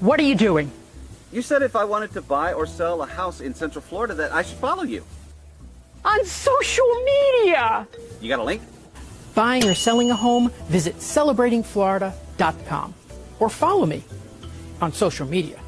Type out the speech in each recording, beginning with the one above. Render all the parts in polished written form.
What are you doing? You said if I wanted to buy or sell a house in Central Florida that I should follow you. On social media! You got a link? Buying or selling a home? Visit celebratingflorida.com or follow me on social media.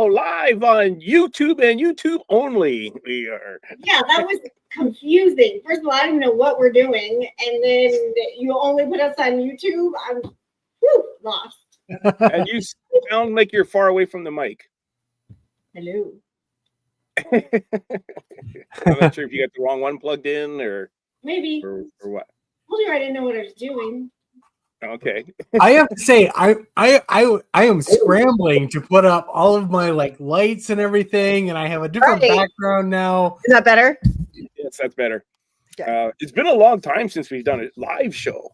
Live on YouTube and YouTube only. We are. Yeah, that was confusing. First of all, I didn't know what we're doing, and then you only put us on YouTube. I'm lost. And you sound like you're far away from the mic. Hello. I'm not sure if you got the wrong one plugged in or Maybe. or what. Told you I didn't know what I was doing. Okay. I have to say, I am scrambling to put up all of my lights and everything, and I have a different background now. Is that better? Yes, that's better. Okay. It's been a long time since we've done a live show.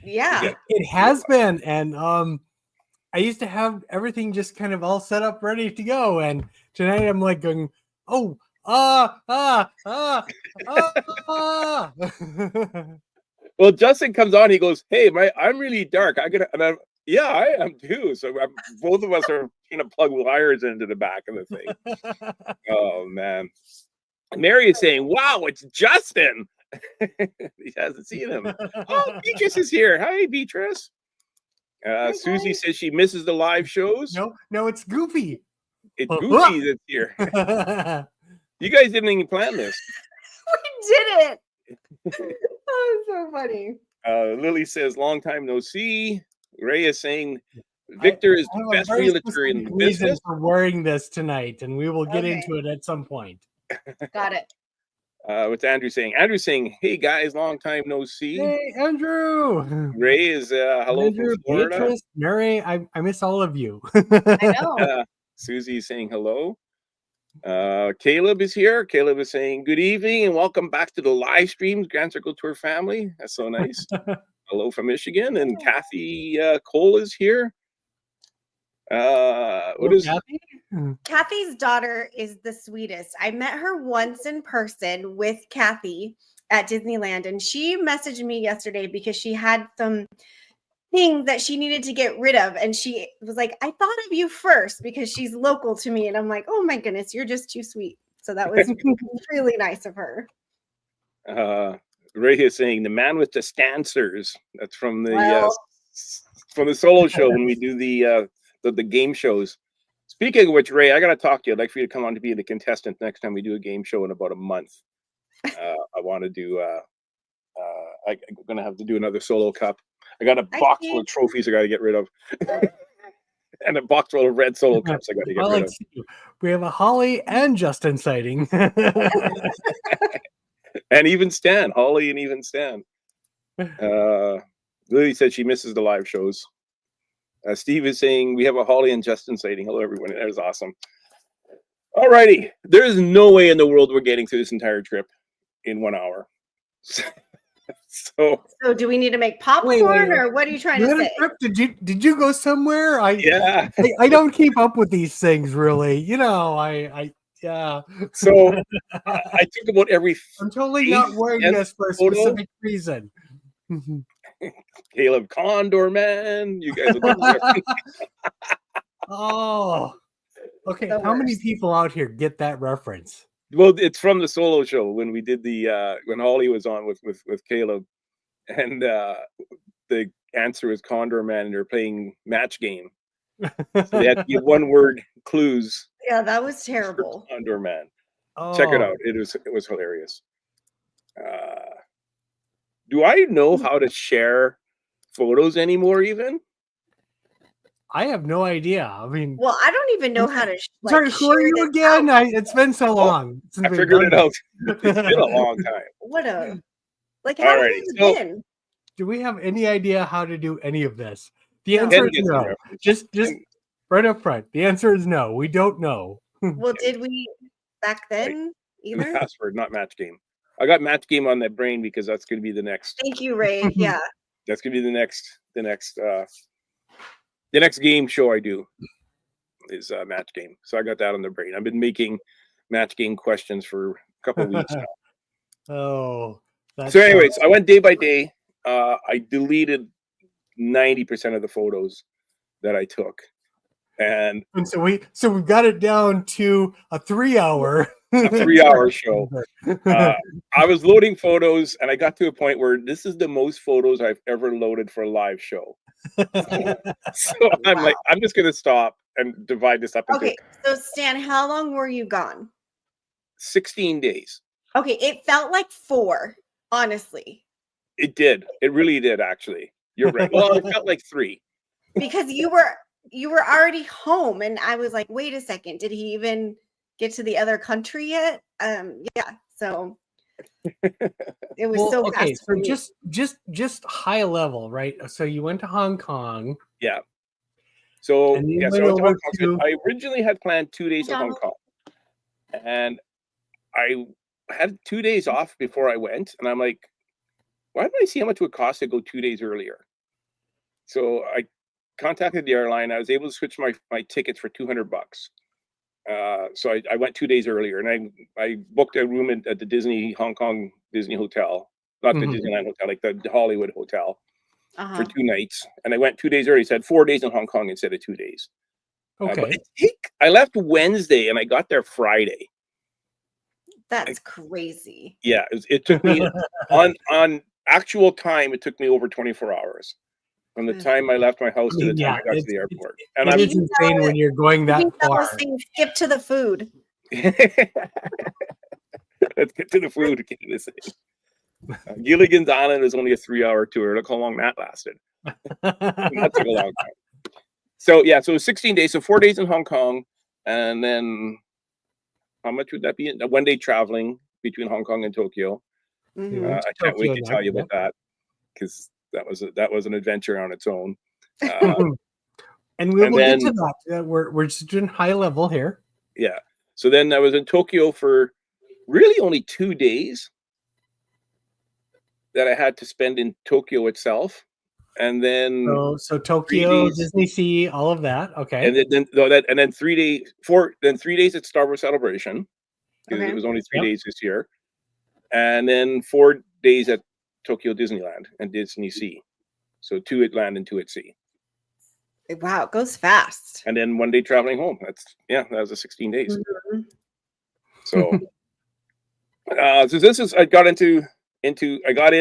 Yeah. It has been, and I used to have everything just kind of all set up, ready to go, and tonight I'm like going, Well, Justin comes on. He goes, "Hey, I'm really dark. Yeah, I am too." So both of us are trying to plug wires into the back of the thing. Oh man, Mary is saying, "Wow, it's Justin." He hasn't seen him. Oh, Beatrice is here. Hi, Beatrice. Susie says she misses the live shows. No, it's Goofy. It's Goofy that's here. You guys didn't even plan this. We did it. Oh, so funny. Lily says, "Long time no see." Ray is saying, "Victor is the best realtor in the business." For wearing this tonight, and we will get into it at some point. Got it. What's Andrew saying? Andrew's saying, "Hey guys, long time no see." Hey, Andrew. Ray is hello Andrew, from Florida. Beatrice, Mary, I miss all of you. I know. Susie is saying hello. Caleb is here. Caleb is saying good evening and welcome back to the live streams, Grand Circle Tour family. That's so nice. Hello from Michigan. And Kathy Cole is here. What is Kathy? Kathy's daughter is the sweetest. I met her once in person with Kathy at Disneyland, and she messaged me yesterday because she had some things that she needed to get rid of, and she was like, "I thought of you first because she's local to me," and I'm like, "Oh my goodness, you're just too sweet." So that was really nice of her. Ray is saying the man with the stancers. That's from the solo show when we do the game shows. Speaking of which, Ray, I got to talk to you. I'd like for you to come on to be the contestant next time we do a game show in about a month. I want to do. I'm gonna have to do another solo cup. I got a box full of trophies I got to get rid of, and a box full of red solo cups I got to get rid of. We have a Holly and Justin sighting. And even Stan, Holly, and even Stan. Lily said she misses the live shows. Steve is saying we have a Holly and Justin sighting. Hello, everyone. That was awesome. All righty. There is no way in the world we're getting through this entire trip in 1 hour. So do we need to make popcorn, or what are you trying to say? Did you go somewhere? Yeah. I don't keep up with these things really. You know, yeah. So I took about every. I'm totally not wearing this for a specific reason. Caleb Condor, man, you guys. Oh, okay. How many people out here get that reference? Well, it's from the solo show when we did the when Holly was on with Caleb, and the answer was Condor Man, and they're playing match game. So they had to give 1-word clues. Yeah, that was terrible. Condor Man. Oh. Check it out. It was hilarious. Do I know how to share photos anymore? Even I have no idea. I mean, well, I don't even know how to. Sorry, who are you again? It's been so long. I figured it out. It's been a long time. What a like. How long has it been? Do we have any idea how to do any of this? The answer is no. Just right up front. The answer is no. We don't know. Well, did we back then either? Password, not match game. I got match game on that brain because that's going to be the next. Thank you, Ray. Yeah. That's going to be the next game show I do is match game. So I got that on the brain. I've been making match game questions for a couple of weeks now. Oh. So anyways, I went day by day. I deleted 90% of the photos that I took. And so we got it down to a 3-hour. A 3-hour show. I was loading photos, and I got to a point where this is the most photos I've ever loaded for a live show. So I'm like, I'm just gonna stop and divide this up. Okay, so Stan, how long were you gone? 16 days. Okay, it felt like 4, honestly. It did. It really did, actually. You're right. Well, it felt like 3. Because you were already home, and I was like, wait a second, did he even get to the other country yet? Yeah, so it was so okay. fast. So just high level, right? So you went to Hong Kong. Yeah. So I went to Hong Kong. I originally had planned 2 days in Hong Kong, and I had 2 days off before I went, and I'm like, why don't I see how much it would cost to go 2 days earlier? So I contacted the airline. I was able to switch my tickets for $200. So I went 2 days earlier, and I booked a room at the Hong Kong Disney Hotel, not the Disneyland Hotel, like the Hollywood Hotel, for 2 nights. And I went 2 days early. So I had 4 days in Hong Kong instead of 2 days. Okay. I left Wednesday, and I got there Friday. That's crazy. Yeah, it took me on actual time. It took me over 24 hours. From the time I left my house to the time I got to the airport. And it's insane when you're going that far. Skip to the food. Let's get to the food. Gilligan's Island is only a 3-hour tour. Look how long that lasted. That took a long time. So yeah, so 16 days. So 4 days in Hong Kong, and then how much would that be? 1 day traveling between Hong Kong and Tokyo. I can't wait to tell you about that, because that was an adventure on its own. And we'll get to that. We're just doing high level here. Yeah. So then I was in Tokyo for really only 2 days that I had to spend in Tokyo itself. And then so Tokyo, Disney Sea, all of that. Okay. And then 3 days, 3 days at Star Wars Celebration, because it was only 3 days this year. And then 4 days at Tokyo Disneyland and Disney Sea. So 2 at land and 2 at sea. Wow, it goes fast. And then 1 day traveling home. That was a 16 days. Mm-hmm. So so this is, I got in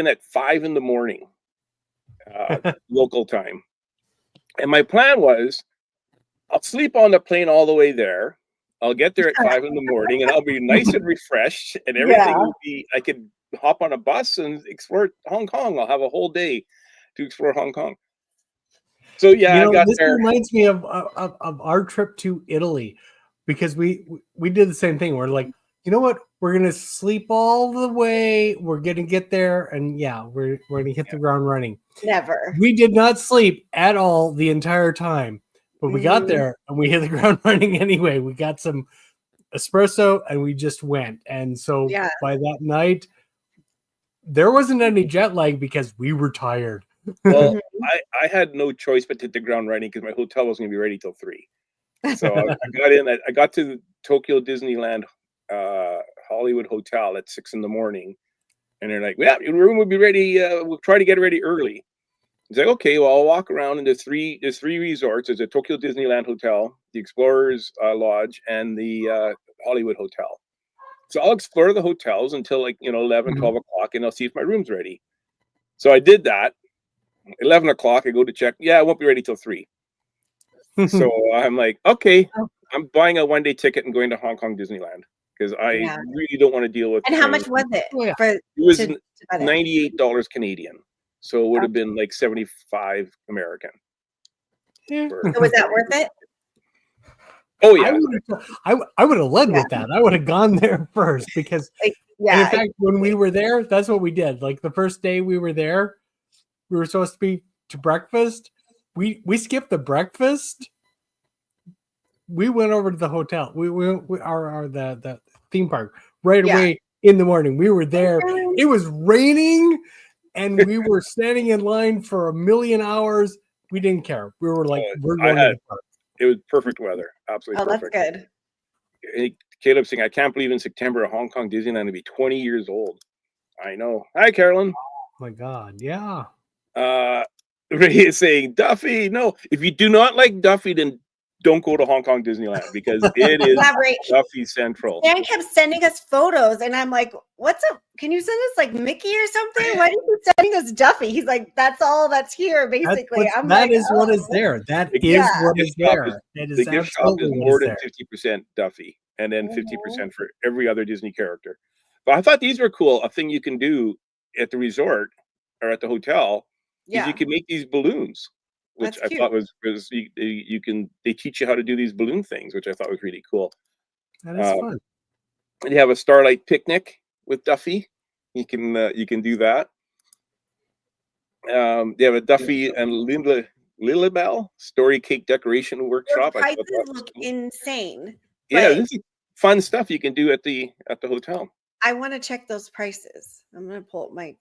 at 5 a.m. Local time. And my plan was, I'll sleep on the plane all the way there. I'll get there at 5 in the morning, and I'll be nice and refreshed, and everything Yeah. will be. I could hop on a bus and explore Hong Kong. I'll have a whole day to explore Hong Kong. So yeah, You I know, got this there. reminds me of our trip to Italy, because we did the same thing. We're like, you know what? We're gonna sleep all the way. We're gonna get there, and yeah, we're gonna hit the ground running. Never. We did not sleep at all the entire time, but we got Mhm. there and we hit the ground running anyway. We got some espresso and we just went. And so Yeah. by that night, there wasn't any jet lag because we were tired. Well, Mhm. I had no choice but to hit the ground running because my hotel wasn't gonna be ready till 3. So I got in. I got to the Tokyo Disneyland Hollywood Hotel at 6 in the morning, and they're like, "Yeah, your room will be ready. We'll try to get it ready early." It's like, okay, well, I'll walk around, and there's three resorts. There's a Tokyo Disneyland Hotel, the Explorers Lodge, and the Hollywood Hotel. So I'll explore the hotels until like 11, Mhm. 12 o'clock, and I'll see if my room's ready. So I did that. 11 o'clock, I go to check. Yeah, it won't be ready till 3. So I'm like, okay, Oh. I'm buying a 1-day ticket and going to Hong Kong Disneyland because I Yeah. really don't want to deal with. And how much trains. was it Oh, yeah. for It was to buy that? $98 Canadian, so it would have been like 75 American. Yeah. for- So was that worth it? Oh I yeah, would have led with that. I would have gone there first because and in Yeah. fact, when we were there, that's what we did. Like the first day we were there, we were supposed to be to breakfast. We skipped the breakfast. We went over to the hotel. We our the theme park right Yeah. away in the morning. We were there. It was raining, and we were standing in line for a million hours. We didn't care. We were like, Oh, we're I going to had- the park. it was perfect weather, absolutely Oh, that's perfect. good. Hey, Caleb saying, I can't believe in September Hong Kong Disneyland will be 20 years old. I know. Hi, Carolyn. Oh my God, yeah. Ray is saying, Duffy, no. If you do not like Duffy, then don't go to Hong Kong Disneyland because it is Elaborate. Duffy Central. Dan kept sending us photos, and I'm like, "What's up? Can you send us like Mickey or something? Why do you keep sending us Duffy?" He's like, "That's all that's here, basically." I'm That like, is what is "Oh." there. That The is Yeah. what gift is shop there. is- It is The gift shop absolutely is what more is than there. 50% Duffy and then Mhm. 50% for every other Disney character. But I thought these were cool. A thing you can do at the resort or at the hotel is Yeah, you can make these balloons, which That's I thought was they teach you how to do these balloon things, which I thought was really cool. That is fun. And you have a starlight picnic with Duffy. You can do that. They have a Duffy and Lilibel story cake decoration those workshop. I thought prices that was look cool. insane. Yeah, but- this is fun stuff you can do at the hotel. I want to check those prices. I'm gonna pull up my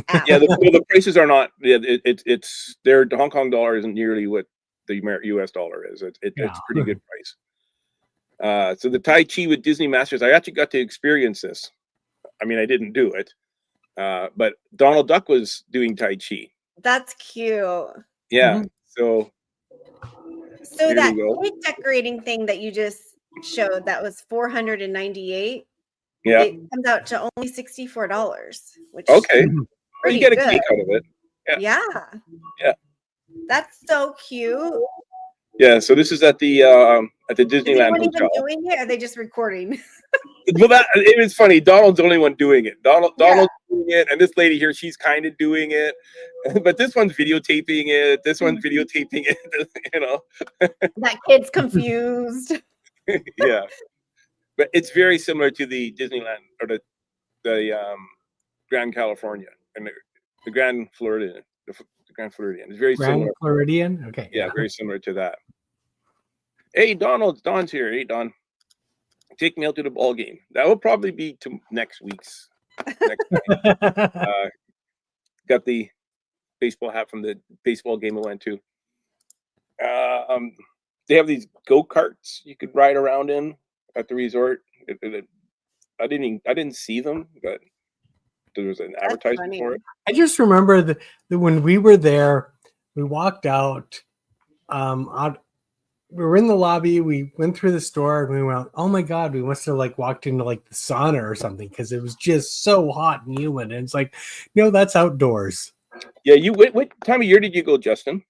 app. Yeah, the prices are not. Yeah, it's their Hong Kong dollar isn't nearly what the US dollar is. It's Yeah. pretty good price. So the Tai Chi with Disney Masters, I actually got to experience this. I mean, I didn't do it, but Donald Duck was doing Tai Chi. That's cute. Yeah, so So Here that we go. cake decorating thing that you just showed, that was $498. yeah, It comes out to only $64, which okay. is Well, pretty you get a good. cake out of it. Yeah. Yeah. That's so cute. Yeah, so this is at the Is Disneyland anyone even Hotel. doing it? Or are they just recording? Well, it was funny. Donald's the only one doing it. Donald's doing it, and this lady here, she's kind of doing it, but this one's videotaping it. This one's videotaping it. You know, That kid's confused. yeah. But it's very similar to the Disneyland or the Grand California and the Grand Floridian. The Grand Floridian. It's very Grand similar. Floridian. Okay. Yeah, very similar to that. Hey, Donald's here. Hey, Don. Take me out to the ball game. That will probably be to next week's. Next got the baseball hat from the baseball game I went to. They have these go-karts you could ride around in at the resort. I didn't see them, but there was an advertisement funny. for it. I just remember that when we were there, we walked out. We were in the lobby. We went through the store and we went, oh my God, we must have like walked into like the sauna or something because it was just so hot and humid. And it's like, that's outdoors. Yeah, what time of year did you go, Justin?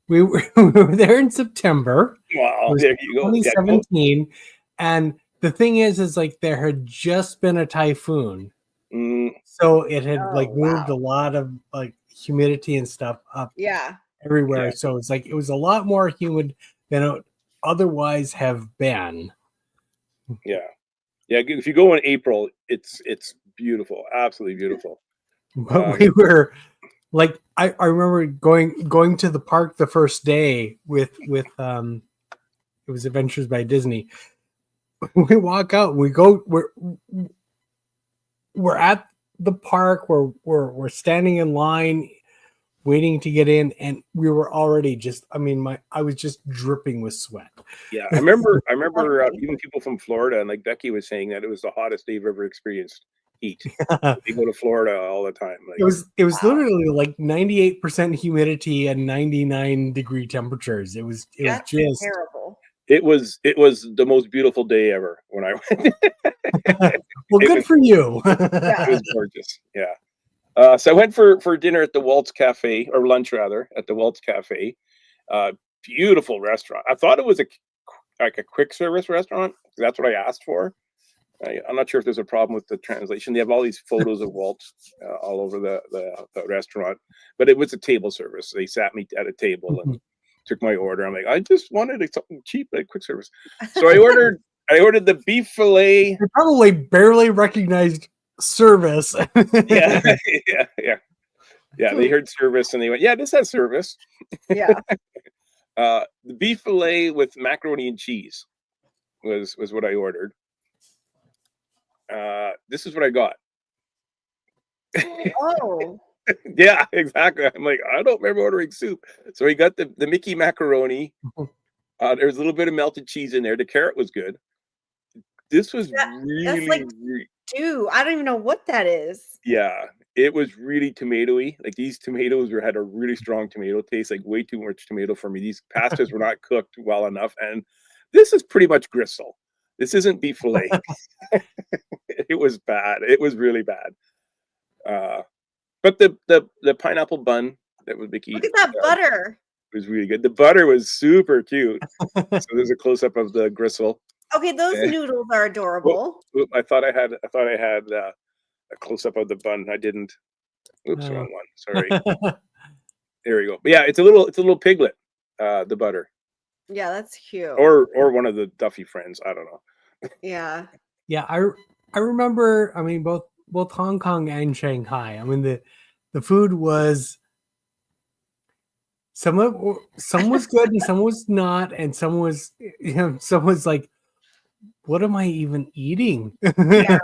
We we were, we were there in September. Wow, It was there you go. Yeah, cool. 2017, and the thing is like there had just been a typhoon, so it had Oh, like moved wow. a lot of like humidity and stuff up Yeah. everywhere. Yeah. So it's like it was a lot more humid than it would otherwise have been. Yeah. If you go in April, it's beautiful, absolutely beautiful. But we were like, I remember going to the park the first day with it was Adventures by Disney. We walk out, we're at the park, we're standing in line waiting to get in, and we were already just, I was just dripping with sweat. Yeah, I remember even people from Florida, and like Becky was saying that it was the hottest they've ever experienced heat. They go to Florida all the time. Like, It was literally like 98% humidity and 99-degree temperatures. It was That's just terrible. it was the most beautiful day ever when I went. well, good for you. It was gorgeous. Yeah. So I went for dinner at the Waltz Cafe, or lunch rather, at the Waltz Cafe. Beautiful restaurant. I thought it was like a quick service restaurant. That's what I asked for. I'm not sure if there's a problem with the translation. They have all these photos of Waltz all over the restaurant, but it was a table service. They sat me at a table and took my order. I'm like, I just wanted something cheap, like quick service. So I ordered the beef fillet. They probably barely recognized service. Yeah. They heard service and they went, yeah, this has service. Yeah. The beef fillet with macaroni and cheese was what I ordered. This is what I got. Oh. Yeah, exactly. I'm like, I don't remember ordering soup. So we got the Mickey macaroni. There's a little bit of melted cheese in there. The carrot was good. This was That's like stew. I don't even know what that is. Yeah, it was really tomatoey. Like these tomatoes had a really strong tomato taste, like way too much tomato for me. These pastas were not cooked well enough, and this is pretty much gristle. This isn't beef fillet. It was bad. It was really bad. But the pineapple bun that was Mickey. Look at that butter. Was really good. The butter was super cute. So there's a close up of the gristle. Okay, those noodles are adorable. I thought I had a close up of the bun. I didn't. Oops, wrong one. Sorry. There we go. But yeah, it's a little piglet. The butter. Yeah, that's cute. Or one of the Duffy friends. I don't know. Yeah. Yeah, I remember. I mean, both Hong Kong and Shanghai. I mean, the food was some was good and some was not, and some was like, what am I even eating? Yeah.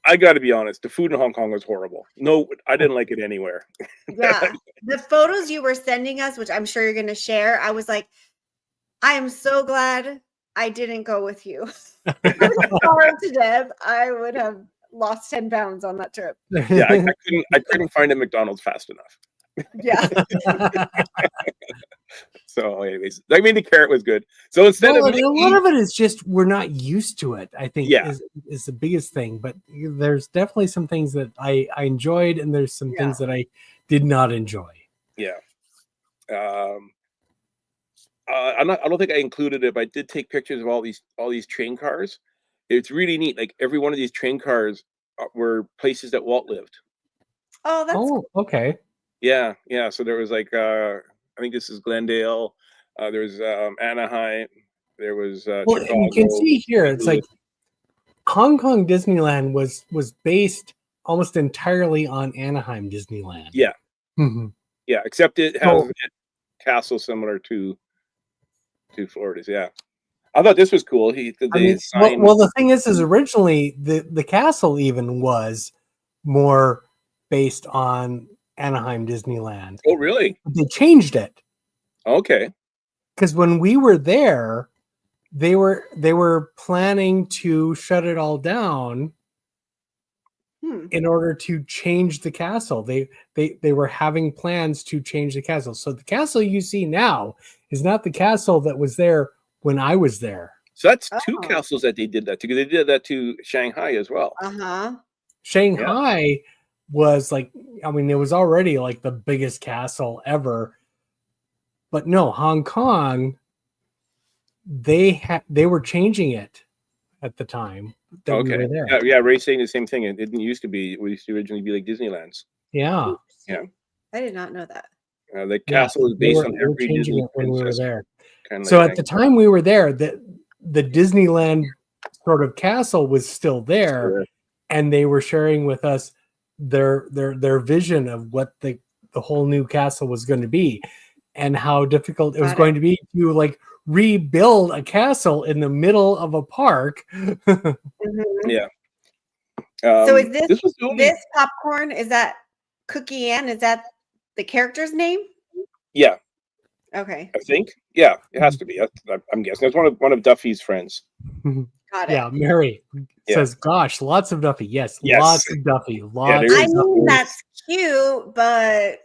I got to be honest. The food in Hong Kong was horrible. No, I didn't like it anywhere. Yeah. The photos you were sending us, which I'm sure you're going to share, I was like, I am so glad I didn't go with you. I would starve to death. I would have lost 10 pounds on that trip. Yeah, I couldn't find a McDonald's fast enough. Yeah. So anyways, I mean, the carrot was good. So instead of a lot of it is just we're not used to it, I think. Yeah. is the biggest thing. But there's definitely some things that I enjoyed, and there's some things that I did not enjoy. Yeah. I don't think I included it, but I did take pictures of all these train cars. It's really neat. Like every one of these train cars were places that Walt lived. Oh, that's okay. Yeah. So there was like I think this is Glendale. There was Anaheim. There was Well, Chicago. you can see here it's like Hong Kong Disneyland was based almost entirely on Anaheim Disneyland. Yeah. Mhm. Yeah, except it has a castle similar to Florida's. Yeah, I thought this was cool. Well, the thing is originally the castle even was more based on Anaheim Disneyland. Oh, really? They changed it. Okay. Because when we were there, they were planning to shut it all down in order to change the castle. They were having plans to change the castle. So the castle you see now is not the castle that was there when I was there. So that's two castles that they did that to. They did that to Shanghai as well. Shanghai was like, I mean, it was already like the biggest castle ever. But no, Hong Kong, they were changing it at the time that we were there. Yeah, Ray's saying the same thing. It didn't used to be. It used to originally be like Disneyland's. Yeah. Yeah. I did not know that. The castle is they based were- on they were every changing Disney it when we were princess. there. Kinda So like at the time we were there, the Disneyland sort of castle was still there, Sure. and they were sharing with us their vision of what the whole new castle was going to be, and how difficult it was Got it. going to be to like rebuild a castle in the middle of a park. Mhm. Yeah. So is this was the only, this popcorn? Is that Cookie Ann? Is that the character's name? Yeah, Okay, I think. Yeah, it has to be. I'm guessing. That's one of Duffy's friends. got it. Yeah, Mary Yeah. says, "Gosh, lots of Duffy." Yes, Yes. lots of Duffy. Lots. there I is. of mean, Duffy. that's cute, but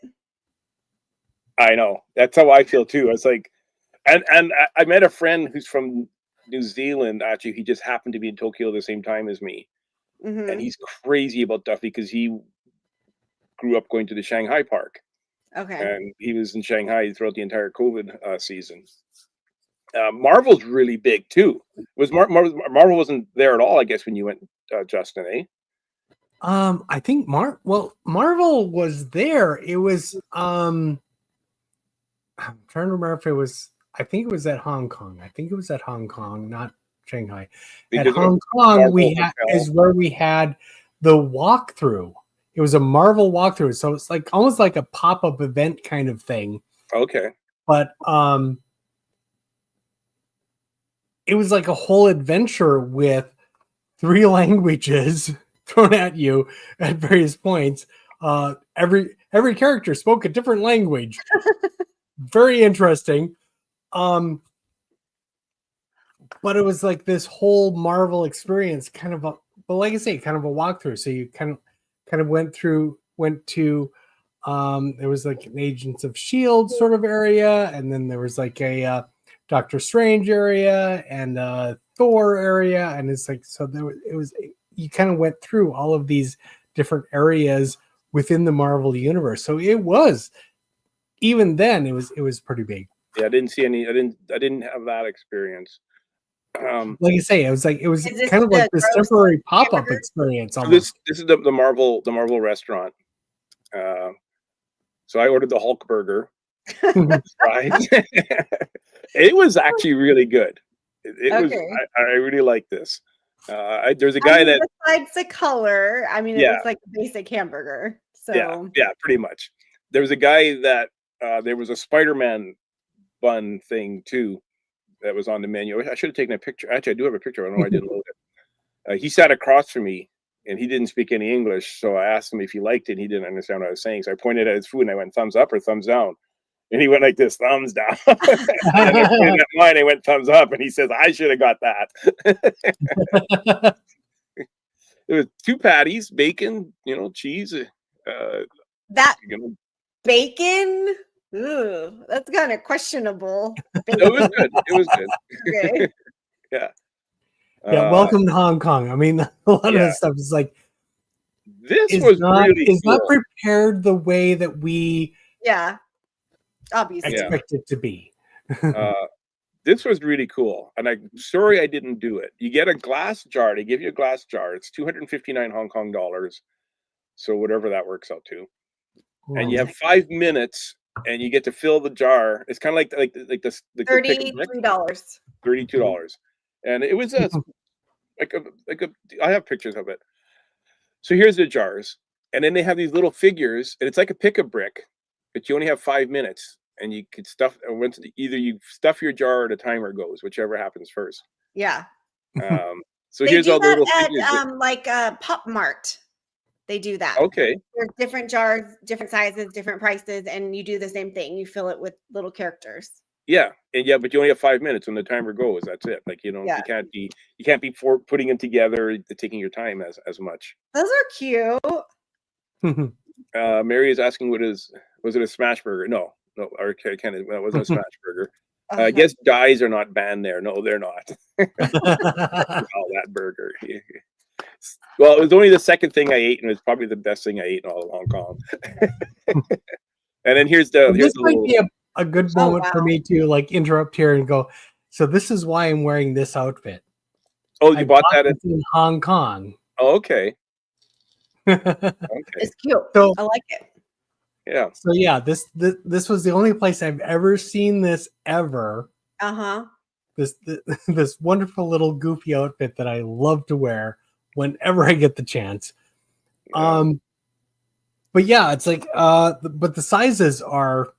I know. That's how I feel too. It's like, and I met a friend who's from New Zealand. Actually, he just happened to be in Tokyo at the same time as me, mhm. and he's crazy about Duffy because he grew up going to the Shanghai park, Okay. and he was in Shanghai throughout the entire COVID season. Marvel's really big too. Marvel wasn't there at all, I guess, when you went, Justin? Eh? I think Marvel was there. It was I'm trying to remember if it was, I think it was at Hong Kong. I think it was at Hong Kong, not Shanghai. Because At of Hong Kong, we Marvel had Hotel. is where we had the walkthrough. It was a Marvel walkthrough, so it's like almost like a pop-up event kind of thing. Okay. But it was like a whole adventure with 3 languages thrown at you at various points. Every character spoke a different language. Very interesting. But it was like this whole Marvel experience, kind of but like I say, kind of a walkthrough. So you kind of went to there was like an Agents of S.H.I.E.L.D. sort of area, and then there was like a Doctor Strange area and Thor area, and it's like, so it was you kind of went through all of these different areas within the Marvel universe. So it was, even then, it was pretty big. Yeah, I didn't see any. I didn't have that experience. Like I say, it was Is this kind of like the this gross temporary pop-up hamburger? experience. So Almost. this is the Marvel restaurant. So I ordered the Hulk burger. Fries. It was actually really good. It was. Okay. I really like this. There's a guy that. besides the color, I mean, it Yeah. looks like a basic hamburger. So Yeah, pretty much. There was a guy that there was a Spider-Man bun thing too that was on the menu. I should have taken a picture. Actually, I do have a picture. I don't know why I didn't load it. He sat across from me, and he didn't speak any English. So I asked him if he liked it. And he didn't understand what I was saying. So I pointed at his food, and I went, thumbs up or thumbs down? And he went like this, thumbs down. And I pointed at mine, I went thumbs up. And he says, I should have got that. It was 2 patties, bacon, cheese. that You know, bacon, ooh, that's kind of questionable. it was good. It was good. Okay. Yeah, welcome to Hong Kong. I mean, a lot of yeah. this stuff is like This is was not really not cool. prepared the way that we Yeah, obviously. Yeah. expect it to be. This was really cool, and I'm sorry I didn't do it. You get a glass jar. They give you a glass jar. It's 259 Hong Kong dollars, so whatever that works out to. And you have 5 minutes, and you get to fill the jar. It's kind of like the $33. $32, and it was a I have pictures of it. So here's the jars, and then they have these little figures, and it's like a pick-a-brick, but you only have 5 minutes, and you could stuff. Once either you stuff your jar or the timer goes, whichever happens first. Yeah. So They here's do all the that little at figures. like Pop Mart. They do that. Okay, There's different jars, different sizes, different prices, and you do the same thing. You fill it with little characters. yeah, but you only have 5 minutes when the timer goes. That's it. Like Yeah. you can't be putting them together, taking your time as much. Those are cute. Mary is asking, was it a smash burger? No, or that wasn't a smash burger. Oh, I guess dyes are not banned there. No, they're not. All that burger. Well, it was only the second thing I ate, and it was probably the best thing I ate in all of Hong Kong. And then here's the this might little, be a good Oh, moment for wow. me to like interrupt here and go. So this is why I'm wearing this outfit. Oh, I you bought that? this in Hong Kong. Oh, okay. Okay. It's cute. So- I like it. Yeah. So yeah, this was the only place I've ever seen this ever. Uh-huh. This wonderful little goofy outfit that I love to wear whenever I get the chance. Yeah. But yeah, it's like but the sizes are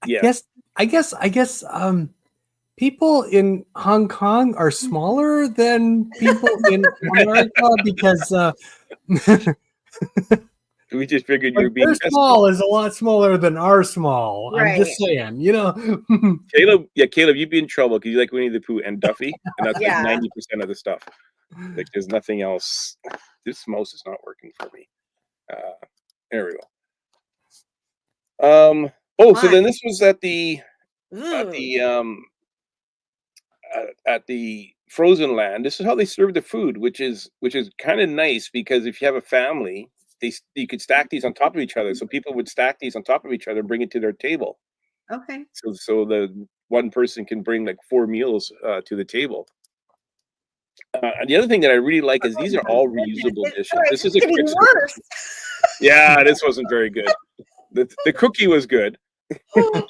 Yeah. I guess people in Hong Kong are smaller than people in America because We just figured you were like being their tested. small is a lot smaller than our small. I'm just saying, you know. Caleb, you'd be in trouble because you like Winnie the Pooh and Duffy, and that's Yeah. like 90% of the stuff. Like, there's nothing else. This mouse is not working for me. There we go. So then this was at the Frozen Land. This is how they serve the food, which is kind of nice because if you have a family, you could stack these on top of each other. So people would stack these on top of each other and bring it to their table. Okay. So the one person can bring like 4 meals to the table. And the other thing that I really like is these are all reusable dishes. This is a getting quick worse. Yeah, this wasn't very good. The cookie was good. Oh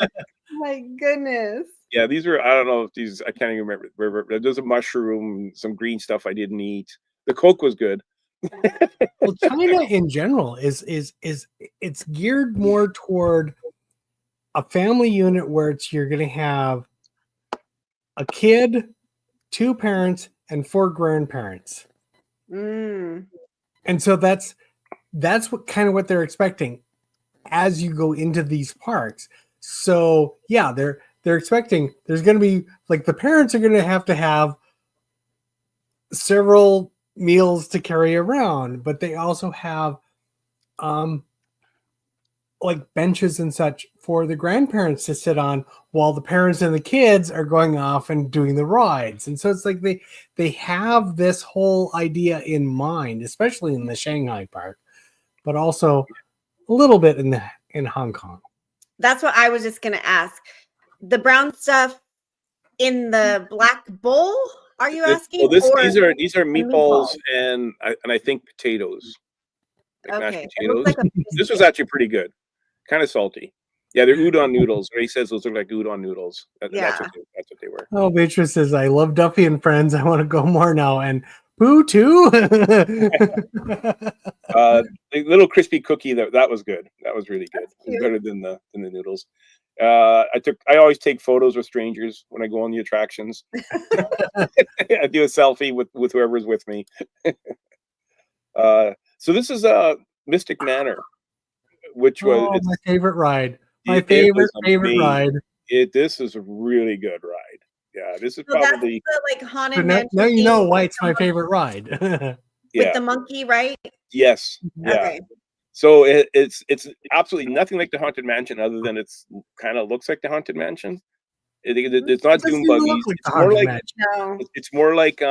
my goodness. Yeah, these were, I don't know if these, I can't even remember. There's a mushroom, some green stuff I didn't eat. The Coke was good. Well, China in general is it's geared more toward a family unit where you're going to have a kid, 2 parents, and 4 grandparents. Mm. And so that's what kind of what they're expecting as you go into these parks. So yeah, they're expecting there's going to be like the parents are going to have several meals to carry around, but they also have like benches and such for the grandparents to sit on while the parents and the kids are going off and doing the rides. And so it's like they have this whole idea in mind, especially in the Shanghai park, but also a little bit in Hong Kong. That's what I was just gonna ask. The brown stuff in the black bowl? Are you asking? Well, or these are meatballs meatballs? and I think potatoes. Like mashed Okay. It potatoes. looks like a This was actually pretty good. Kind of salty. Yeah, they're udon noodles. Ray says those look like udon noodles. That's what they were. Oh, Beatrice says, I love Duffy and Friends. I want to go more now. And Pooh too. The little crispy cookie that was good. That was really good. It was better than the noodles. I always take photos with strangers when I go on the attractions. I do a selfie with whoever's with me. So this is Mystic Manor, which was my favorite ride. My it favorite was amazing. ride. This is a really good ride. Yeah, this is So that's probably the like haunted So now mansion you know thing why it's my favorite ride. with yeah. the monkey, right? Yes. Yeah. Okay. So it's absolutely nothing like the Haunted Mansion, other than it's kind of looks like the Haunted Mansion. It's not Doesn't doom even buggies. look like the It's more Haunted like Mansion. No. it's more like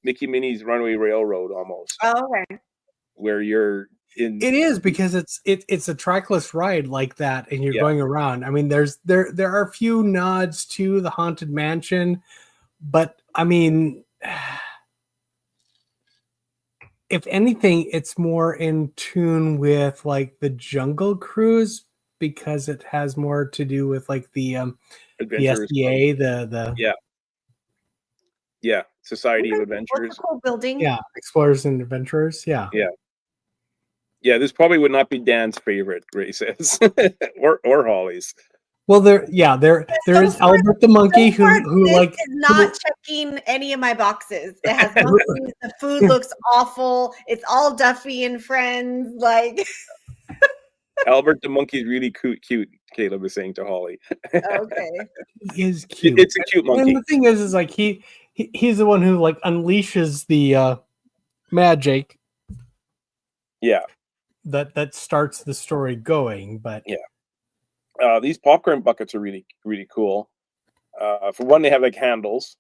Mickey Minnie's Runaway Railroad almost, Oh, okay. where you're in. It is because it's a trackless ride like that, and you're Yeah. going around. I mean, there are a few nods to the Haunted Mansion, but I mean, if anything, it's more in tune with like the Jungle Cruise because it has more to do with like the Adventures SDA, the Yeah, Society of What's Adventures. the cool building? yeah, Explorers and Adventurers. Yeah. Yeah, this probably would not be Dan's favorite, Ray says, or Holly's. Well, there is far- Albert the monkey So far, who this like is not checking any of my boxes. It has monkeys, the food looks awful. It's all Duffy and Friends. Like, Albert the monkey's really cute. Caleb is saying to Holly. okay. he is cute. It's a cute monkey. And the thing is like he's the one who like unleashes the magic Yeah. that starts the story going. But Yeah. These popcorn buckets are really, really cool. For one, they have like handles.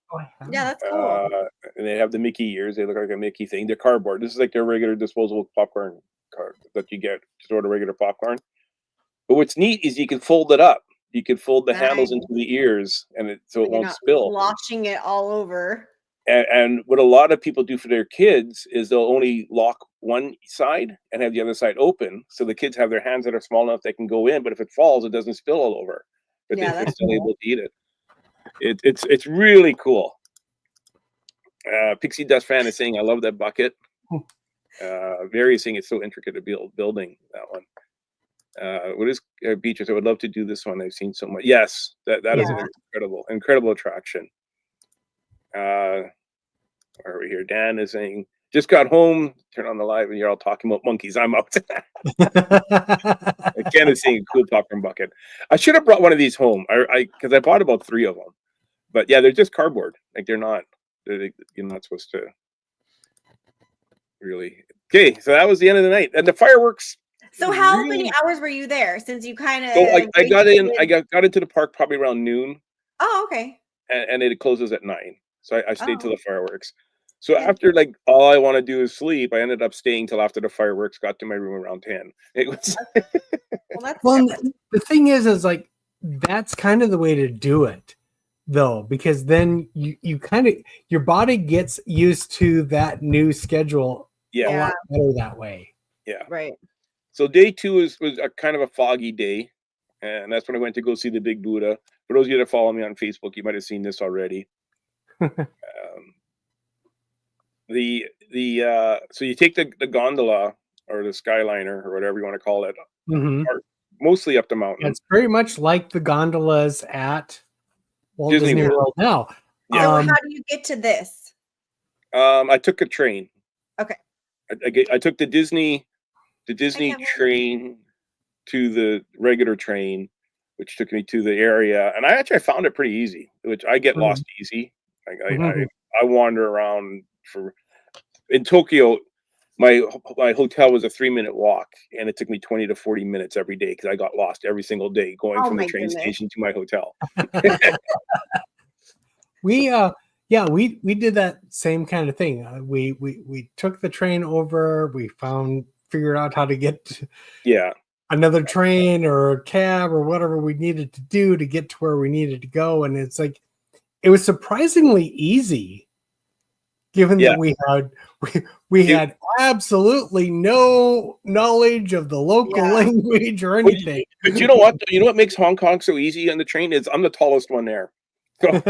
Yeah, that's cool. And they have the Mickey ears. They look like a Mickey thing. They're cardboard. This is like their regular disposable popcorn card that you get to order regular popcorn. But what's neat is you can fold it up. You can fold the handles Nice. into the ears, and so it You're won't not spill. sloshing it all over. And what a lot of people do for their kids is they'll only lock one side and have the other side open, so the kids have their hands that are small enough they can go in. But if it falls, it doesn't spill all over. But Yeah, they're that's still cool. able to eat it. It's really cool. Pixie Dust fan is saying, "I love that bucket." Very saying it's so intricate to building that one. What is Beatrice? I would love to do this one. I've seen so much. Yes, that is an incredible attraction. Where are we here? Dan is saying, "Just got home. Turn on the live, and you're all talking about monkeys. I'm out." Ken is saying, "Cool popcorn bucket." I should have brought one of these home. Because I bought about 3 of them, but yeah, they're just cardboard. Like they're not. You're not supposed to really. Okay, so that was the end of the night, and the fireworks. So how really- many hours were you there? Since you kind of So I got in. I got into the park probably around noon, Oh, okay. and it closes at 9. So I stayed till Oh. the fireworks. So Okay. after like all I want to do is sleep, I ended up staying till after the fireworks. Got to my room around 10. It was Well, that's Well, good. the thing is like that's kind of the way to do it, though, because then you kind of your body gets used to that new schedule a yeah. lot better that way. Right. So day 2 was a kind of a foggy day, and that's when I went to go see the Big Buddha. For those of you that follow me on Facebook, you might have seen this already. So you take the gondola or the Skyliner or whatever you want to call it, Mhm. mostly up the mountain. It's very much like the gondolas at Walt Disney Disney World. World now. Yeah. So how do you get to this? I took a train. Okay. I took the Disney can't wait. train to the regular train, which took me to the area, and I found it pretty easy. Which I get lost easy. I wander around in Tokyo. My hotel was a 3-minute walk, and it took me 20 to 40 minutes every day because I got lost every single day going Oh from the my train goodness. station to my hotel. We did that same kind of thing. We took the train over. We figured out how to get to Yeah, another train or a cab or whatever we needed to do to get to where we needed to go, and it's like it was surprisingly easy, given Yeah. that we had absolutely no knowledge of the local Yeah. language or anything. but you know what? You know what makes Hong Kong so easy on the train is I'm the tallest one there. So I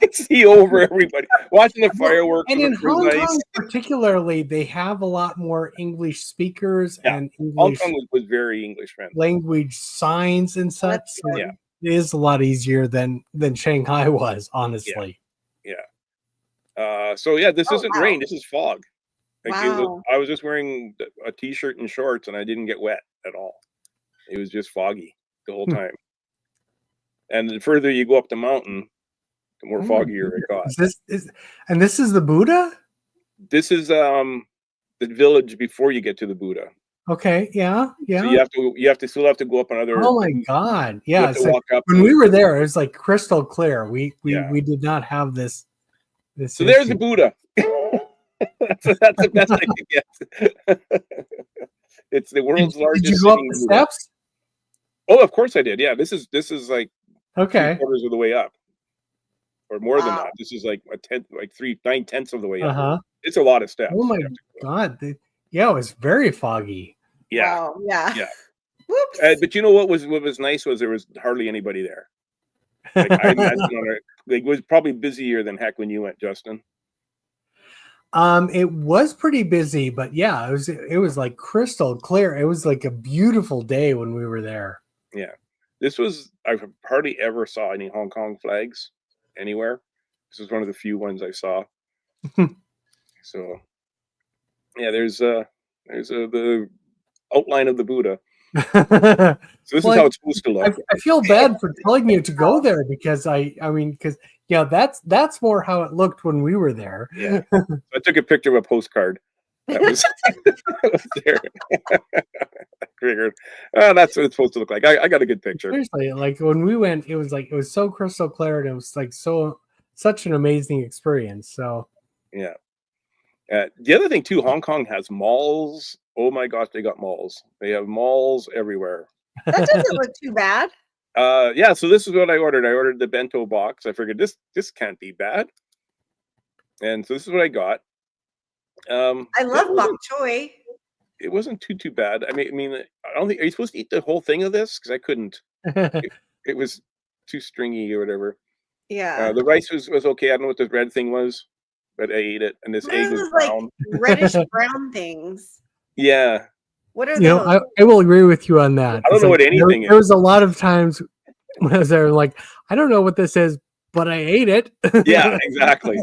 can see over everybody watching the fireworks. And was in Hong nice. Kong, particularly, they have a lot more English speakers Yeah. and Hong English Kong was very English friendly. language signs and such. That's So good. it is a lot easier than Shanghai was, honestly. So yeah, this Oh, isn't wow. rain. This is fog. Wow. I was just wearing a t-shirt and shorts, and I didn't get wet at all. It was just foggy the whole time. And the further you go up the mountain, the more Oh my foggier it got. This is the Buddha? This is the village before you get to the Buddha. Okay, yeah. So you still have to go up another. Oh my god. you Yeah. have It's to like, walk up. when we were there, it was like crystal clear. We Yeah. did not have this. So there's the issue. Buddha. that's the best I can get. It's the world's largest. Did you go up sitting the Buddha. steps? Oh, of course I did. Yeah, this is like Okay. 3/4 of the way up, or more than Wow. that. This is like a 10, like 9/10 of the way up. Uh-huh. It's a lot of steps. Oh my you have to go. god. Yeah, it was very foggy. Yeah, Wow. Yeah. Yeah. Whoops. but you know what was nice was there was hardly anybody there. Like, I imagine it was probably busier than heck when you went, Justin. It was pretty busy, but yeah, it was like crystal clear. It was like a beautiful day when we were there. I hardly ever saw any Hong Kong flags anywhere. This was one of the few ones I saw. So yeah, there's the outline of the Buddha. So this Well, is how it's supposed to look. I feel bad for telling you to go there because because that's more how it looked when we were there. Yeah. I took a picture of a postcard that was, that was there. I figured, that's what it's supposed to look like. I got a good picture. Seriously, like when we went, it was so crystal clear and it was like such an amazing experience. So Yeah. The other thing too, Hong Kong has malls. Oh my gosh, they got malls. They have malls everywhere. That doesn't look too bad. Yeah, so this is what I ordered. I ordered the bento box. I figured this can't be bad. And so this is what I got. I love bok choy. It wasn't too bad. I mean, I don't think, are you supposed to eat the whole thing of this? Because I couldn't. It was too stringy or whatever. Yeah. The rice was okay. I don't know what the red thing was, but I ate it. And this What are egg was those, like, brown. reddish brown things? Yeah. What are You know, those? I will agree with you on that. I don't It's know like, what anything there was a lot of times when I was there, like, I don't know what this is, but I ate it. Yeah, exactly.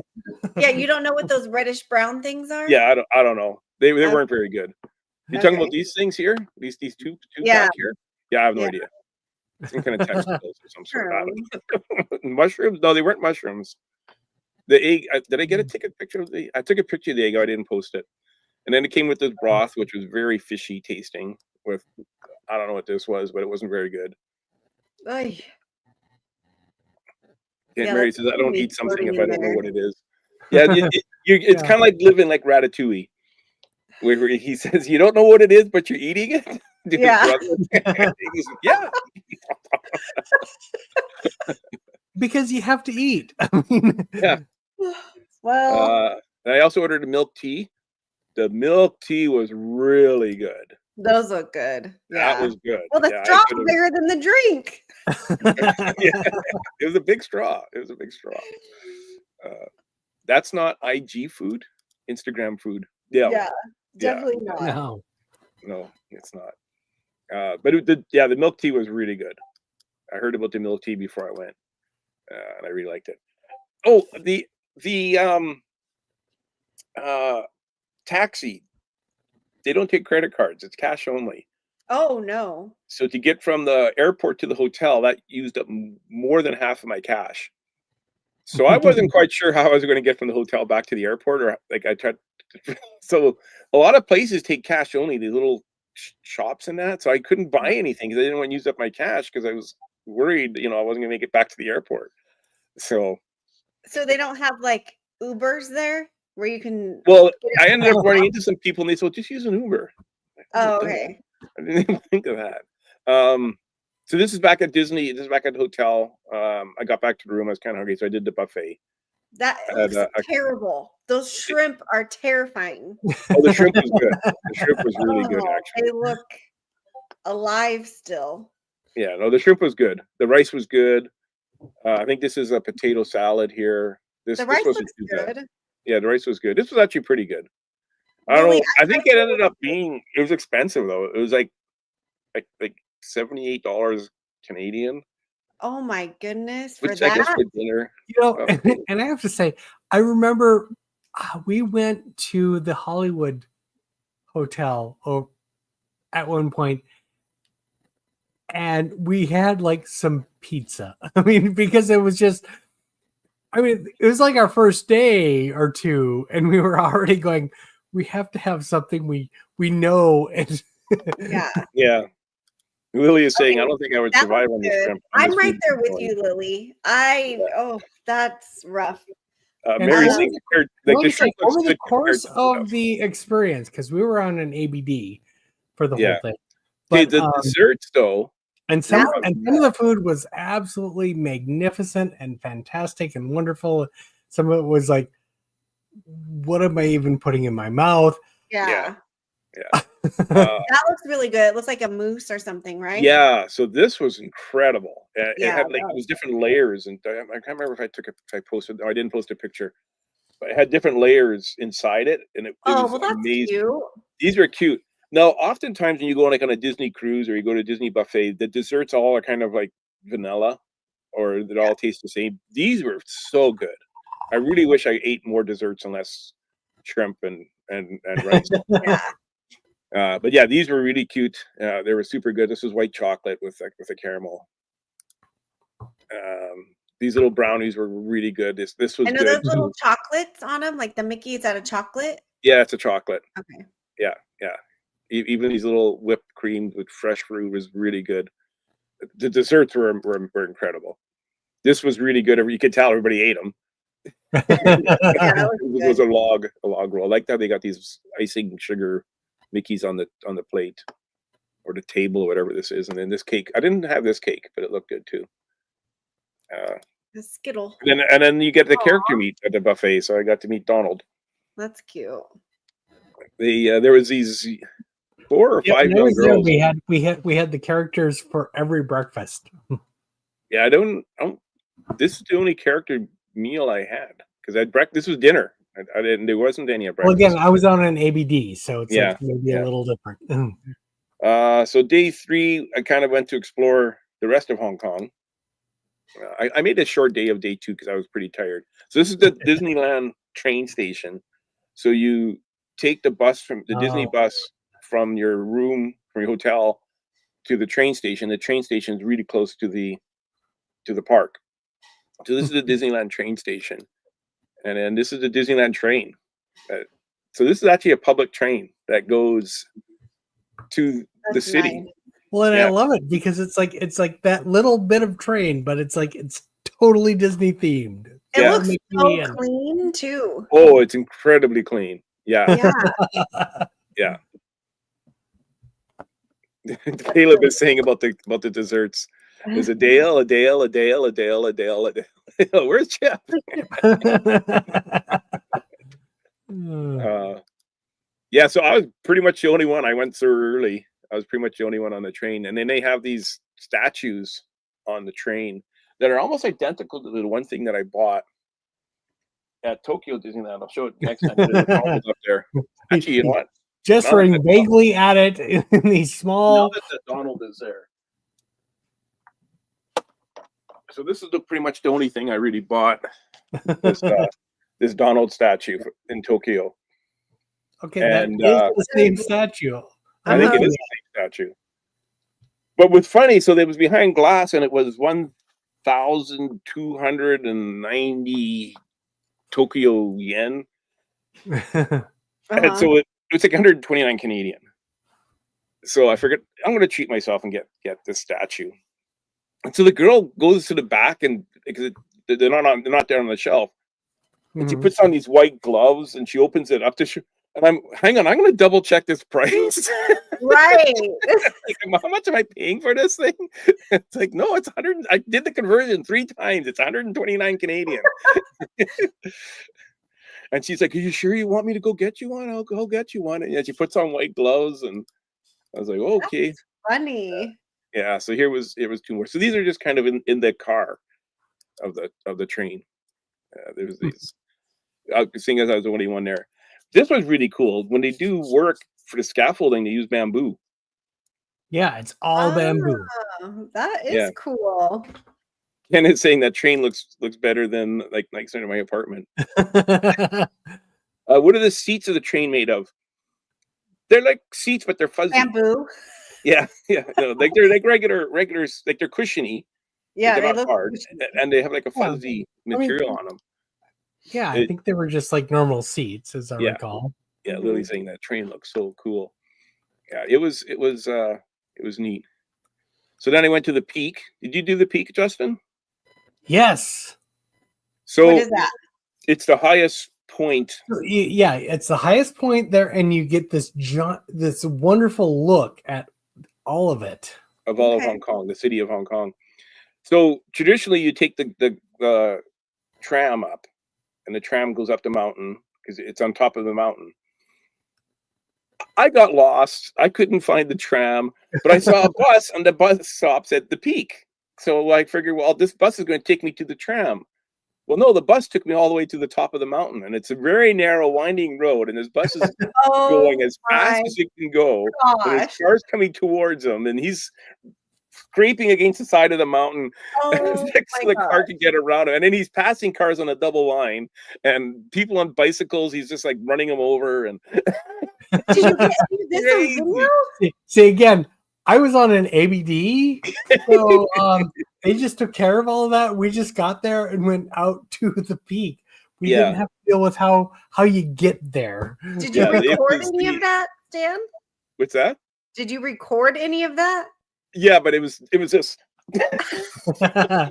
Yeah, you don't know what those reddish brown things are? Yeah, I don't know. They Okay. weren't very good. You talking Okay. about these things here? These two Yeah. pack here? Yeah, I have no Yeah. idea. Some kind of textiles or some sort. I Sure. don't know. Mushrooms? No, they weren't mushrooms. The egg. Did I take a picture of the? I took a picture of the egg. I didn't post it. And then it came with this broth, which was very fishy tasting. With I don't know what this was, but it wasn't very good. Oy. And Yeah, Mary that's says, "I don't meat eat something floating if I in don't know there. what it is." Yeah, it's Yeah. kind of like living like Ratatouille, where he says, "You don't know what it is, but you're eating it." To his Yeah. brother. He goes, yeah. Because you have to eat. I mean, Yeah. Well, And I also ordered a milk tea. The milk tea was really good. those look good. That Yeah. was good. Well, the Yeah, I straw's could've- bigger than the drink. Yeah, it was a big straw. It was a big straw. That's not IG food, Instagram food. Yeah, Yeah, definitely not. no. It's not. But the milk tea was really good. I heard about the milk tea before I went, and I really liked it. Oh, the taxi. They don't take credit cards. It's cash only. Oh no. So to get from the airport to the hotel, that used up more than half of my cash. So I wasn't quite sure how I was going to get from the hotel back to the airport, or like I tried. So a lot of places take cash only, these little shops and that. So I couldn't buy anything because I didn't want to use up my cash because I was worried, I wasn't going to make it back to the airport. So, So they don't have like Ubers there where you can. well, I ended up running into some people and they said, well, just use an Uber. Oh, okay. I didn't even think of that. So this is back at Disney. This is back at the hotel. I got back to the room. I was kind of hungry, so I did the buffet. That I had, looks terrible. Those shrimp are terrifying. Oh, the shrimp was good. The shrimp was really good, Oh, actually. they look alive still. Yeah, no, the shrimp was good. The rice was good. I think this is a potato salad here. This The rice wasn't looks too bad. good. Yeah, the rice was good. This was actually pretty good. I don't Really, know. I think it ended up being. It was expensive though. It was like $78 Canadian, Oh my goodness. For which I guess that? for dinner. You know, and I have to say, I remember we went to the Hollywood Hotel at one point, and we had like some pizza. I mean, because it was just, it was like our first day or two, and we were already going, we have to have something we know. And Yeah. Yeah. Lily is saying, Okay, I don't think I would that survive was on this good. shrimp. I'm right there with you, Lily. That's rough. And Mary's I- saying compared, like the Like I say, shrimp looks over the good compared course to the of stuff. the experience, because we were on an ABD for the Yeah. whole thing. Okay, But the desserts though. and some That of the food was absolutely magnificent and fantastic and wonderful. Some of it was like, what am I even putting in my mouth? Yeah. Uh, That looks really good. It looks like a moose or something, right? Yeah, so this was incredible. It Yeah, had like it it was different layers, and I can't remember if I posted. No, I didn't post a picture, but it had different layers inside it, and it Oh, was well, that's amazing. cute. These are cute. Now, oftentimes when you go on like on a Disney cruise or you go to a Disney buffet, the desserts all are kind of like vanilla, or they all taste the same. These were so good. I really wish I ate more desserts and less shrimp and rice. Yeah. But yeah, these were really cute. They were super good. This was white chocolate with a caramel. These little brownies were really good. This was And are good. those little chocolates on them? Like the Mickey's out of chocolate? Yeah, it's a chocolate. Okay. Yeah. Even these little whipped cream with fresh fruit was really good. The desserts were incredible. This was really good. You could tell everybody ate them. Yeah, that looks It was good. a log roll. I like how they got these icing sugar Mickeys on the plate. or the table or whatever this is. And then this cake, I didn't have this cake, but it looked good too. The Skittle. And then you get the character meet at the buffet. So I got to meet Donald. That's cute. There was these 4 or 5 when I young was there, girls. we had the characters for every breakfast. Yeah, I don't. This is the only character meal I had because this was dinner. I didn't. There wasn't any at Well, breakfast. again, I was on an ABD, so it's Yeah, like maybe yeah. a little different. So day 3, I kind of went to explore the rest of Hong Kong. I made a short day of day 2 because I was pretty tired. So this is the Disneyland train station. So you take the bus from the Disney bus from your room, from your hotel, to the train station. The train station is really close to the park. So this is the Disneyland train station, and then this is the Disneyland train. So this is actually a public train that goes to the city. Nice. Well, and Yeah. I love it because it's like that little bit of train, but it's totally Disney themed. It Yeah. looks Mickey so and- clean too. Oh, it's incredibly clean. Yeah, Yeah. Caleb is saying about the desserts. There's a Dale, a Dale, a Dale, a Dale, a Dale, a Dale. Where's Jeff? Yeah, so I was pretty much the only one. I went so early. I was pretty much the only one on the train. And then they have these statues on the train that are almost identical to the one thing that I bought at Tokyo Disneyland. I'll show it next time. There's a Donald up there. Actually, you know what? Just Now for that- vaguely at it in these Now small. that the Donald is there. So this is pretty much the only thing I really bought. This Donald statue in Tokyo. Okay, and, that is the same statue. I think it is the same statue. But what's funny, so it was behind glass, and it was 1,290 Tokyo yen, and Uh-huh. so it's like 129 Canadian. So I figured I'm going to treat myself and get this statue. And so the girl goes to the back, and because they're not there on the shelf, and she Mhm. puts on these white gloves, and she opens it up to. And I'm going to double check this price. Right. Like, how much am I paying for this thing? It's like, no, it's 100. I did the conversion 3 times. It's 129 Canadian. And she's like, "Are you sure you want me to go get you one? I'll go get you one." And yeah, she puts on white gloves, and I was like, okay, Funny. yeah. So here was 2 more. So these are just kind of in the car of the train. There was these. Seeing as I was the only one there. This was really cool. When they do work for the scaffolding, they use bamboo. Yeah, it's all bamboo. Oh, that is Yeah. cool. Ken is saying that train looks better than like nicer than my apartment. What are the seats of the train made of? They're like seats, but they're fuzzy. Bamboo. Yeah, yeah. No, like they're like regular, like they're cushiony. But Yeah, they're they not look hard, and they have like a Yeah. fuzzy mean, material on them. Yeah, I It- think they were just like normal seats, as I Yeah. recall. Yeah, Mhm. Lily's saying that train looks so cool. Yeah, it was neat. So then I went to the peak. Did you do the peak, Justin? Yes. So What is that? it's the highest point. Yeah, it's the highest point there, and you get this this wonderful look at all of it. Of all of Okay. Hong Kong, the city of Hong Kong. So traditionally, you take the tram up, and the tram goes up the mountain because it's on top of the mountain. I got lost. I couldn't find the tram, but I saw a bus, and the bus stops at the peak. So I figured, well, this bus is going to take me to the tram. Well, no, the bus took me all the way to the top of the mountain, and it's a very narrow, winding road, and this bus is Oh, going as fast my as it can go. And his gosh. car's coming towards him, and he's scraping against the side of the mountain Oh, next to my the car gosh. to get around him. And then he's passing cars on a double line, and people on bicycles. He's just like running them over. And Did you get this Crazy. on video? See again, I was on an ABD, so they just took care of all of that. We just got there and went out to the peak. We Yeah. didn't have to deal with how you get there. Did you Yeah, it record was any the- of that, Dan? what's that? Did you record any of that? Yeah, but it was just that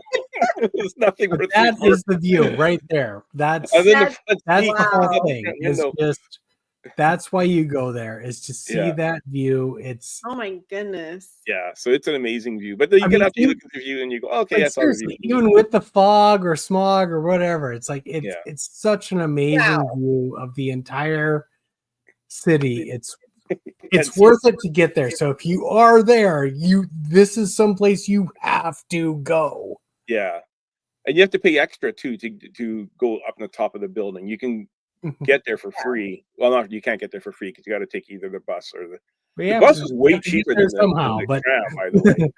it was nothing worth is the view right there. That's Other than That's- the front that's seat, the Wow. whole thing. Is window. just That's why you go there, is to see Yeah. that view. It's Oh my goodness. Yeah, so it's an amazing view. But then you I get mean, up, you look at the view, and you go, okay, like, that's all the seriously, view. even with the fog or smog or whatever, it's like Yeah. it's such an amazing view of the entire city. It's Yes. worth it to get there. So if you are there, this is someplace you have to go. Yeah, and you have to pay extra too to go up on the top of the building. You can get there for free. Well, not you can't get there for free because you got to take either the bus or the But the yeah, bus you is way have to get cheaper there than somehow, the but tram, by the way.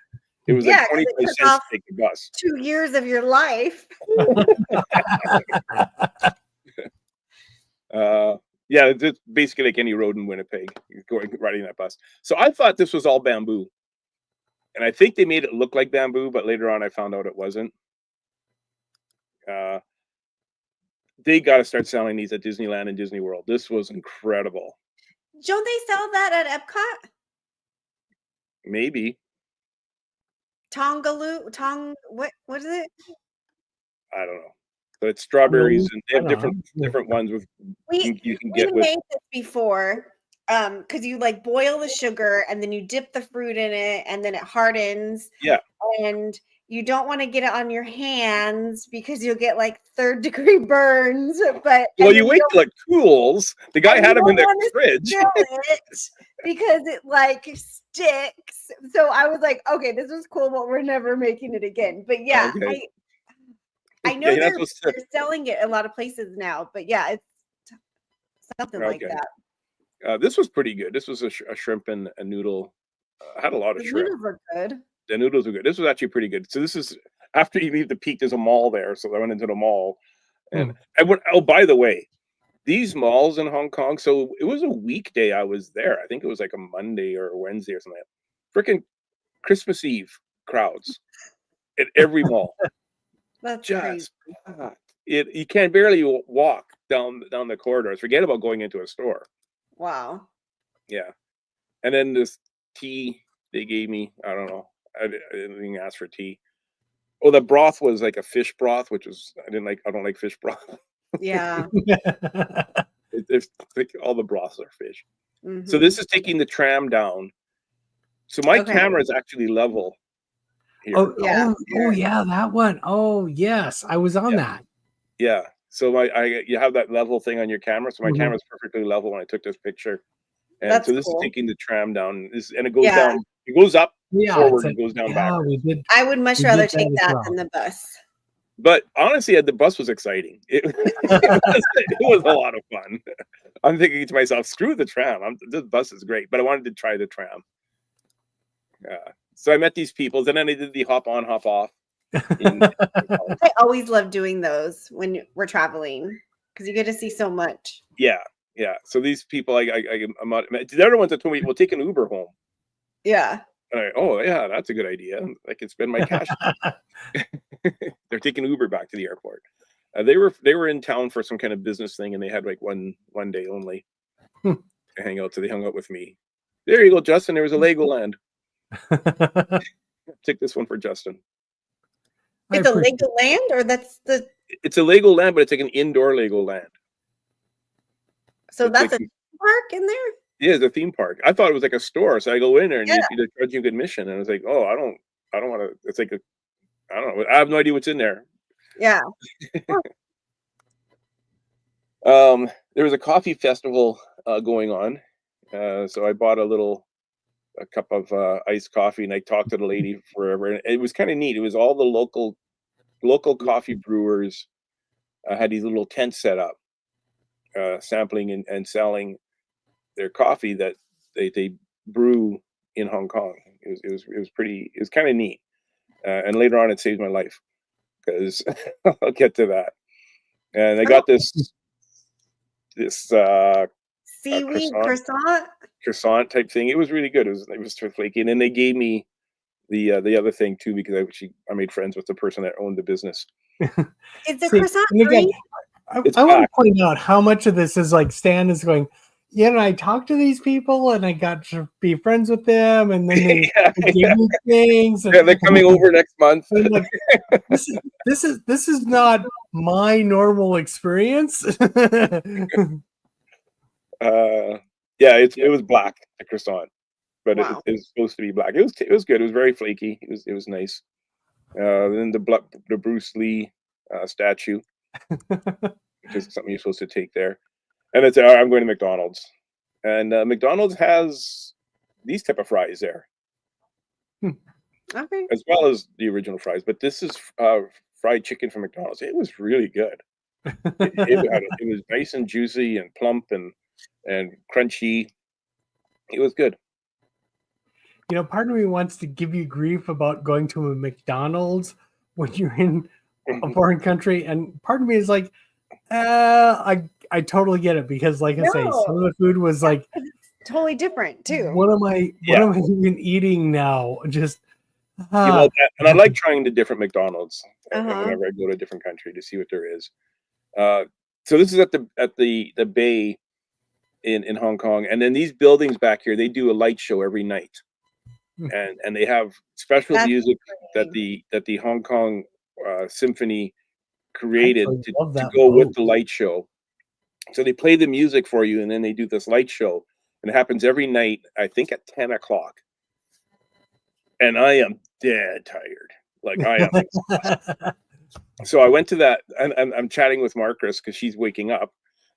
It was Yeah, like 'cause it 25 took cents off- to take the bus. 2 years of your life. Yeah, it's basically like any road in Winnipeg, riding that bus. So I thought this was all bamboo, and I think they made it look like bamboo, but later on I found out it wasn't. They got to start selling these at Disneyland and Disney World. This was incredible. Don't they sell that at Epcot? Maybe, What is it? I don't know, but it's strawberries and they have I don't know. different ones with We you can we get with. made this before. Because you like boil the sugar and then you dip the fruit in it and then it hardens. Yeah. And you don't want to get it on your hands because you'll get like 3rd-degree burns. But Well, and you then wait till it cools. The guy and had you them in don't the wanna fridge. spill it because it like sticks. So I was like, okay, this was cool, but we're never making it again. But yeah, Okay. I know Yeah, you're not they're supposed to- selling it a lot of places now, but yeah, it's something like Okay. that. This was pretty good. This was a shrimp and a noodle. Had a lot of The shrimp. noodles are good. The noodles were good. This was actually pretty good. So this is after you leave the peak. There's a mall there, so I went into the mall, and I went. Oh, by the way, these malls in Hong Kong. So it was a weekday. I was there. I think it was like a Monday or a Wednesday or something. Freaking Christmas Eve crowds at every mall. That's crazy. Just packed. You can barely walk down the corridors. Forget about going into a store. Wow. Yeah. And then this tea they gave me, I don't know. I didn't even ask for tea. Oh, the broth was like a fish broth, which was I don't like fish broth. Yeah. It's like all the broths are fish. So Mhm. this is taking the tram down. So my Okay. camera is actually level here. Yeah. Yeah, that one. Oh, yes, I was on Yeah. that. Yeah. So you have that level thing on your camera. So my Mhm. camera's perfectly level when I took this picture. And That's so this cool. is taking the tram down. And it goes Yeah. down. It goes up Yeah, forward it's and goes down yeah, backwards. we did. I would much We rather did that take as that well. than the bus. But honestly, the bus was exciting. It was a lot of fun. I'm thinking to myself, screw the tram. This bus is great, but I wanted to try the tram. So I met these people, and then I did the hop on, hop off. I always love doing those when we're traveling because you get to see so much. Yeah. So these people, I'm not. The other ones that told me, "We'll take an Uber home." Yeah. And oh yeah, that's a good idea. I can spend my cash. They're taking Uber back to the airport. They were in town for some kind of business thing, and they had like one day only to hang out. So they hung out with me. There you go, Justin. There was a Legoland. Take this one for Justin. It's a Legoland, or that's the It's a Legoland, but it's like an indoor Legoland. so It's that's like- a park in there. Yeah, it's a theme park. I thought it was like a store, so I go in there and Yeah. you charge you admission, and I was like, oh, I don't want to. It's like I don't know. I have no idea what's in there. Yeah. There was a coffee festival going on, so I bought a cup of iced coffee, and I talked to the lady forever, and it was kind of neat. It was all the local coffee brewers had these little tents set up, sampling and selling their coffee that they brew in Hong Kong. It was kind of neat, and later on it saved my life because I'll get to that. And I got this Seaweed croissant. croissant. Type thing. It was really good. It was too flaky, and then they gave me the other thing too because I made friends with the person that owned the business. Is the See, croissant and again, green? It's I want to packed. point out how much of this is like Stan is going, yeah, and I talked to these people and I got to be friends with them, and then they, they give me things. And, Yeah, they're coming over next month. and like, this is not my normal experience. Yeah, it was black, the croissant, but Wow. it was supposed to be black. It was good. It was very flaky. It was nice. Then the Bruce Lee statue, which is something you're supposed to take there. And it's I'm going to McDonald's, and McDonald's has these type of fries there, Okay. as well as the original fries. But this is fried chicken from McDonald's. It was really good. It was nice and juicy and plump and crunchy. It was good. You know, part of me wants to give you grief about going to a McDonald's when you're in a foreign country, and part of me is like, I totally get it, because, like I say, some of the food was like Totally different too. what am I even eating now? Just You know, and I like trying the different McDonald's Uh-huh. whenever I go to a different country to see what there is. So this is at the Bay in Hong Kong, and then these buildings back here, they do a light show every night, and they have special That's music great. that the Hong Kong Symphony created actually love to that go with boat. the light show. So they play the music for you, and then they do this light show, and it happens every night. I think at 10 o'clock, and I am dead tired. Like I am exhausted. So I went to that, and I'm chatting with Marcus because she's waking up,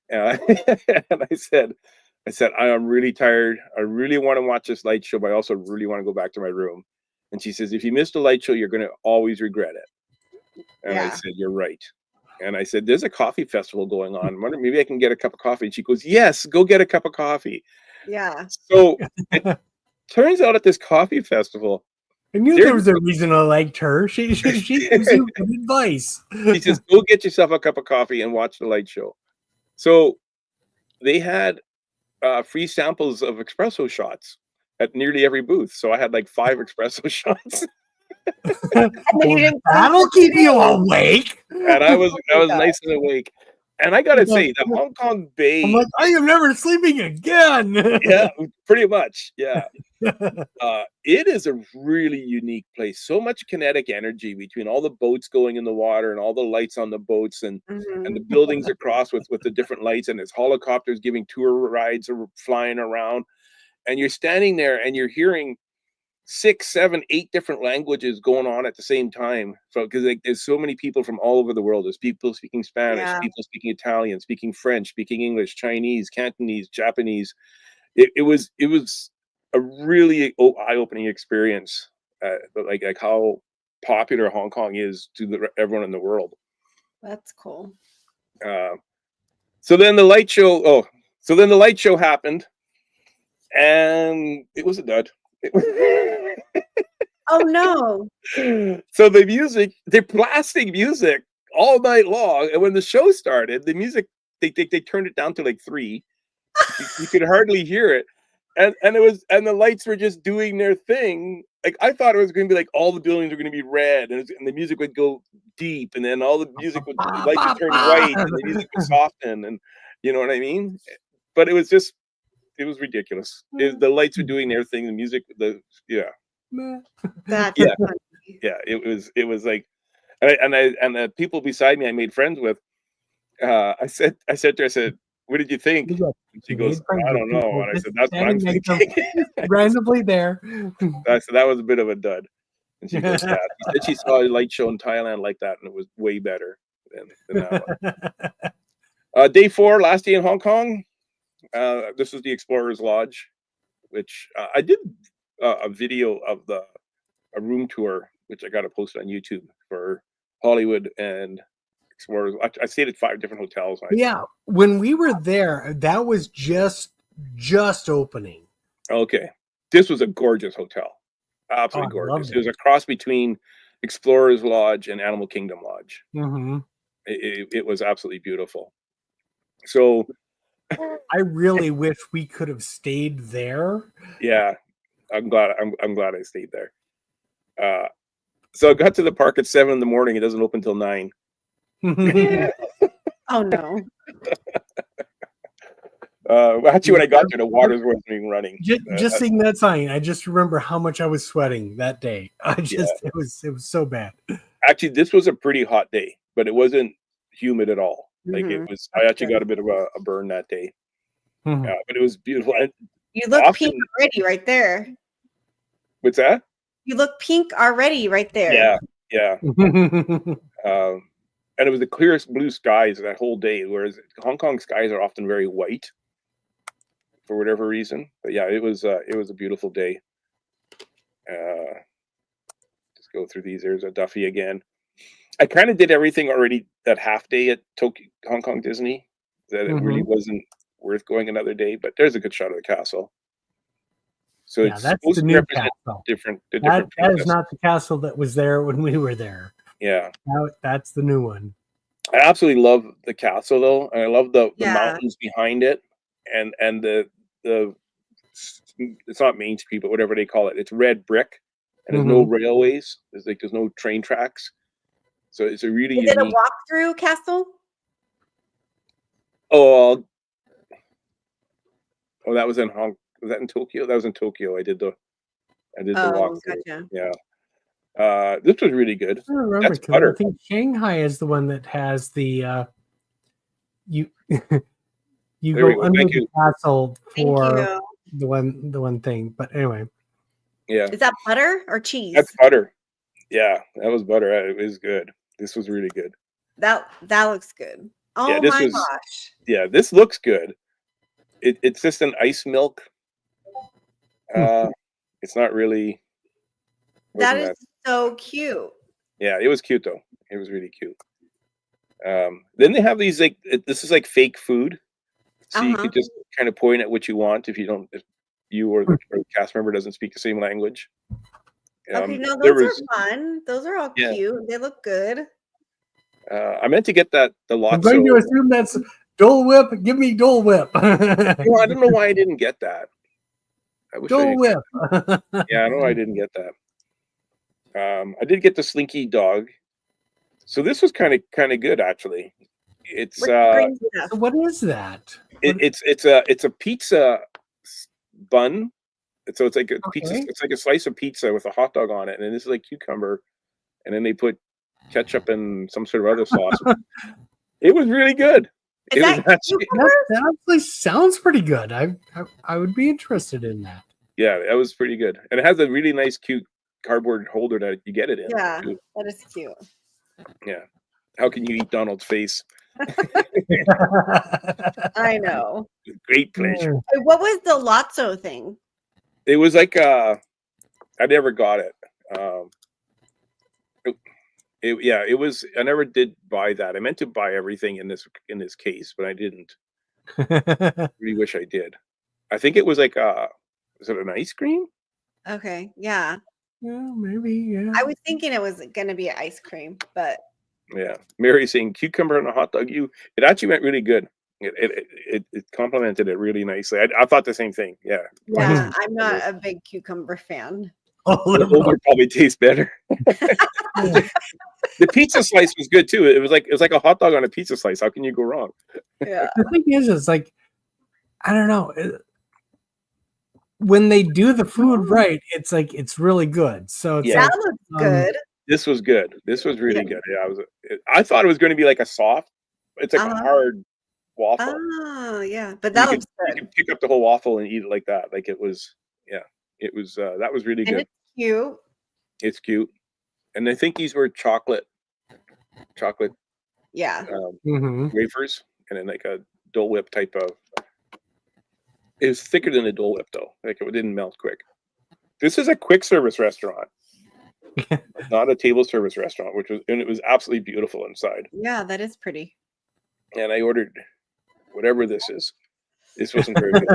and I said, I am really tired. I really want to watch this light show, but I also really want to go back to my room. And she says, if you miss the light show, you're going to always regret it. And I Yeah. said, you're right. And I said, there's a coffee festival going on. I wonder, maybe I can get a cup of coffee. And she goes, yes, go get a cup of coffee. Yeah. So it turns out at this coffee festival, I knew there was a reason I liked her. She gives you good advice. he says, go get yourself a cup of coffee and watch the light show. So they had free samples of espresso shots at nearly every booth. So I had like 5 espresso shots, And then you didn't That'll keep you awake. and I was nice and awake. And I gotta say, the Hong Kong Bay, I'm like, I am never sleeping again. yeah, pretty much, yeah. It is a really unique place. So much kinetic energy between all the boats going in the water and all the lights on the boats and the buildings across with the different lights, and there's helicopters giving tour rides or flying around, and you're standing there and you're hearing 6, 7, 8 different languages going on at the same time. So because like, there's so many people from all over the world. There's people speaking Spanish, Yeah. people speaking Italian, speaking French, speaking English, Chinese, Cantonese, Japanese. It was a really eye-opening experience, like how popular Hong Kong is to everyone in the world. That's cool. So then the light show. So then the light show happened, and it was a dud. Oh no. So the music, they're blasting music all night long, and when the show started, the music they turned it down to like 3. You could hardly hear it, and the lights were just doing their thing. Like I thought it was going to be like all the buildings were going to be red, and the music would go deep, and then all the music would the lights would turn white, and the music would soften, and you know what I mean. But it was ridiculous. The lights were doing their thing, the music, That's Yeah. funny. yeah, it was like, and the people beside me I made friends with. I said to her, I said, "What did you think?" And she goes, "I don't know." And I said, "That's what I'm thinking." Randomly there. I said that was a bit of a dud. And she goes, "Yeah." She said she saw a light show in Thailand like that, and it was way better than that one. Day 4, last day in Hong Kong. This was the Explorers Lodge, which I did a video of a room tour, which I got to post on YouTube for Hollywood and Explorers. I stayed at 5 different hotels. Yeah, when we were there, that was just opening. Okay, this was a gorgeous hotel, absolutely Oh, I gorgeous. loved It was a cross between Explorers Lodge and Animal Kingdom Lodge. Mm-hmm. It was absolutely beautiful. So I really wish we could have stayed there. yeah, I'm glad I stayed there. So I got to the park at 7 in the morning. It doesn't open till 9. Oh no. Actually, when I got there, the waters wasn't even running. Just seeing that sign, I just remember how much I was sweating that day. It was so bad. Actually, this was a pretty hot day, but it wasn't humid at all. Like it Mhm. was. I actually got a bit of a burn that day. Mhm. But it was beautiful. And You look often, pink already right there. what's that? You look pink already right there. Yeah, yeah. And it was the clearest blue skies that whole day, whereas Hong Kong skies are often very white for whatever reason. But yeah, it was a beautiful day. Just go through these. There's a Duffy again. I kind of did everything already that half day at Hong Kong Disney. That it really wasn't worth going another day. But there's a good shot of the castle. So Yeah, it's that's supposed the to new represent castle. the That different is princesses. not the castle that was there when we were there. Yeah. That's the new one. I absolutely love the castle though, and I love the Yeah. mountains behind it, and the it's not Main Street, but whatever they call it. It's red brick, and there's no railways. There's no train tracks, so it's a really Is it a unique. walkthrough castle? Oh, that was in Was that in Tokyo? That was in Tokyo. I did the Oh, walkthrough. gotcha. Yeah. This was really good. I don't remember That's because I butter. think Shanghai is the one that has the you you There we go go. under Thank the you. castle Thank for you. the one thing. But anyway, Yeah, Is that butter or cheese? that's butter. Yeah, that was butter. It was good. This was really good. That looks good. Oh Yeah, this my was. gosh. Yeah, this looks good. It's just an ice milk. It's not really. That wasn't is so cute. Yeah, it was cute though. It was really cute. Then they have these this is like fake food, so you could just kind of point at what you want if you or the cast member doesn't speak the same language. Okay, no, there those was. are fun. Those are all Yeah. cute. They look good. I meant to get the I'm Lotso. going to assume that's Dole Whip. Give me Dole Whip. I don't know why I didn't get that. I wish I Dole had. Whip. Yeah, I don't know why I didn't get that. I did get the Slinky Dog, so this was kind of good actually. It's What brings it up? What is that? it's a pizza bun. So it's like a pizza. Okay. It's like a slice of pizza with a hot dog on it, and this is like cucumber, and then they put ketchup and some sort of other sauce. It was really good. Is It was that actually, That actually sounds pretty good. I would be interested in that. yeah, that was pretty good, and it has a really nice, cute cardboard holder that you get it in. Yeah, too. that is cute. Yeah. How can you eat Donald's face? I know. With great pleasure. Wait, what was the Lotso thing? It was like I never got it. It was. I never did buy that. I meant to buy everything in this case, but I didn't. Really wish I did. I think it was like is it an ice cream? Okay, yeah. Yeah, maybe. Yeah. I was thinking it was gonna be ice cream, but Yeah. Mary's saying cucumber on a hot dog. It actually went really good. It complemented it really nicely. I thought the same thing. Yeah. yeah, I'm not a big cucumber fan. The older probably tastes better. The pizza slice was good too. It was like a hot dog on a pizza slice. How can you go wrong? Yeah. The thing is like, I don't know. When they do the food right, it's like it's really good. So it's Yeah. That looks good. This was good. This was really good. Yeah, I thought it was going to be like a soft. It's like a hard waffle. Oh, yeah. But that looks You good. could pick up the whole waffle and eat it like that. Like it was. Yeah, it was. That was really And good. it's cute. It's cute, and I think these were chocolate Yeah. wafers, and then like a Dole Whip type of. It was thicker than a Dole Whip though. Like it didn't melt quick. This is a quick service restaurant, not a table service restaurant, and it was absolutely beautiful inside. Yeah, that is pretty. And I ordered whatever this is. This wasn't very good.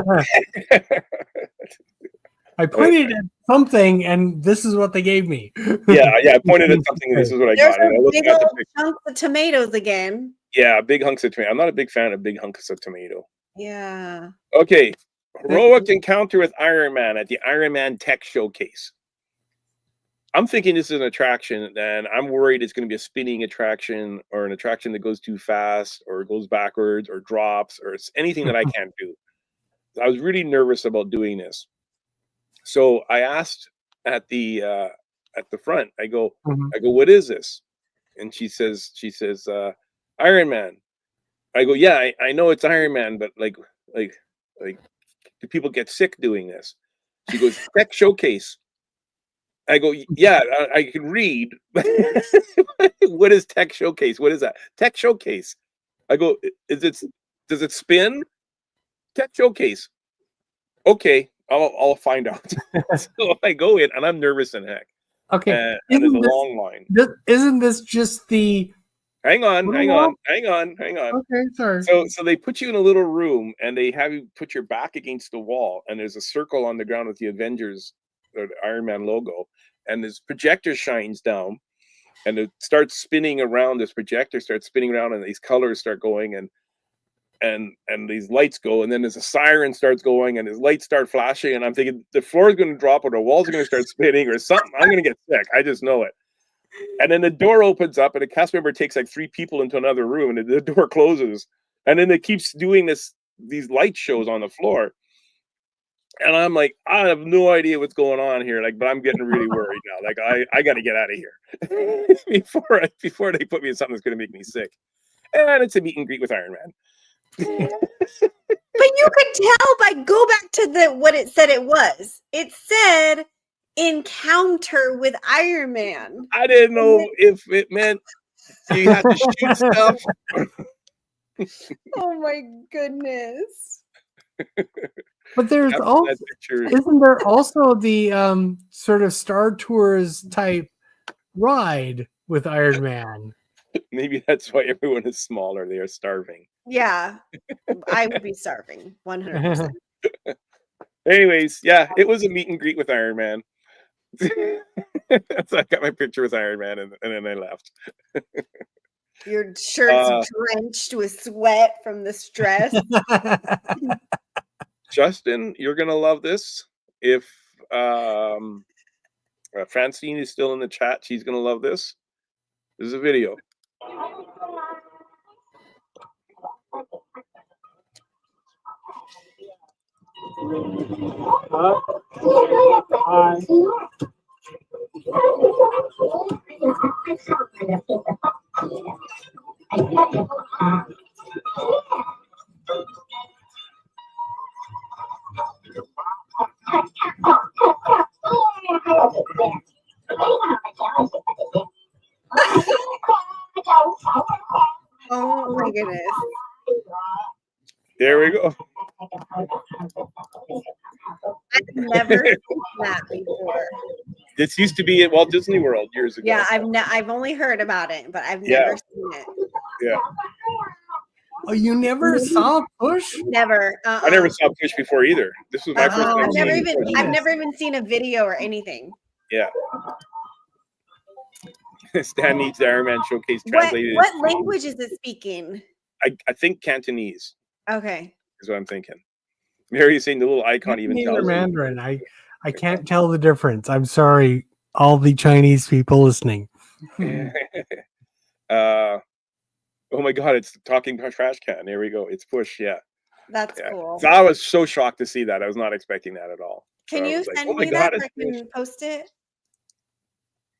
I pointed at something, and this is what they gave me. yeah. I pointed at something, and this is what I There's got. And I a looked big at the old picture. chunk of tomatoes again. Yeah, big hunks of tomato. I'm not a big fan of big hunks of tomato. Yeah. Okay, heroic encounter with Iron Man at the Iron Man Tech Showcase. I'm thinking this is an attraction, and I'm worried it's going to be a spinning attraction or an attraction that goes too fast or goes backwards or drops or it's anything that I can't do. I was really nervous about doing this. So I asked at the front, I go, what is this? And she says, Iron Man. I go, yeah, I know it's Iron Man, but like Like, do people get sick doing this? She goes, tech showcase. I go, yeah, I can read. What is tech showcase? What is that? Tech showcase. I go, does it spin? Tech showcase. Okay, I'll find out. So I go in and I'm nervous and heck. Okay. And there's a long line. Isn't this just the? Hang on. Okay, sorry. So they put you in a little room and they have you put your back against the wall, and there's a circle on the ground with the Avengers or the Iron Man logo, and this projector shines down and it starts spinning around. This projector starts spinning around and these colors start going and these lights go, and then there's a siren starts going and his lights start flashing, and I'm thinking the floor is going to drop or the walls are going to start spinning or something. I'm going to get sick. I just know it. And then the door opens up and a cast member takes like 3 people into another room and the door closes. And then it keeps doing these light shows on the floor. And I'm like, I have no idea what's going on here. Like, but I'm getting really worried now. Like, I got to get out of here before they put me in something that's going to make me sick. And it's a meet and greet with Iron Man. But you could tell by go back to what it said it was. It said encounter with Iron Man. I didn't know if it meant you had to shoot stuff. Oh my goodness. But there's also, isn't there also the sort of Star Tours type ride with Iron Man? Maybe that's why everyone is smaller. They are starving. Yeah, I would be starving 100%. Anyways, yeah, it was a meet and greet with Iron Man. So I got my picture with Iron Man and then I left. Your shirt's drenched with sweat from the stress. Justin, you're gonna love this. If Francine is still in the chat, she's gonna love this. This is a video. Oh my goodness. There we go. I've never seen that before. This used to be at Walt Disney World years ago. Yeah, I've only heard about it, but I've never seen it. Yeah. Oh, you never saw Push? Never. I never saw Push before either. This was my first time seeing Push. I've never even seen a video or anything. Yeah. Stan needs the Iron Man showcase translated. What language is it speaking? I think Cantonese Okay. is what I'm thinking. Mary is saying the little icon even tells you. Mandarin. I can't tell the difference. I'm sorry, all the Chinese people listening. Oh my God, it's talking trash can. There we go. It's Push. Yeah. That's cool. So I was so shocked to see that. I was not expecting that at all. Can you send me that so I can post it?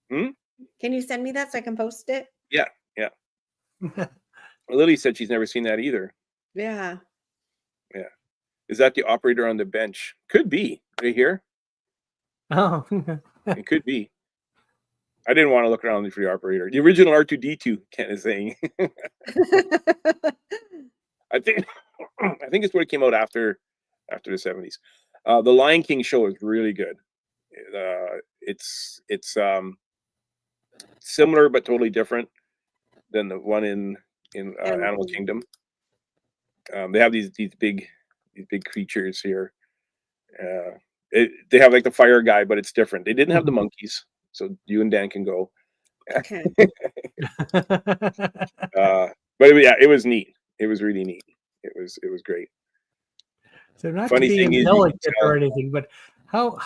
Can you send me that so I can post it? Yeah. Yeah. Lily said she's never seen that either. Yeah. Yeah. Is that the operator on the bench? Could be. Right here. Oh. It could be. I didn't want to look around for the operator. The original R2D2, Ken is saying. I think it's what came out after the 70s. The Lion King show is really good. It's similar but totally different than the one in Animal Kingdom. They have these big creatures here. They have like the fire guy, but it's different. They didn't have the monkeys, so you and Dan can go. Okay. But it was neat. It was really neat. It was great. So not Funny to be thing is, indelicate or anything, but how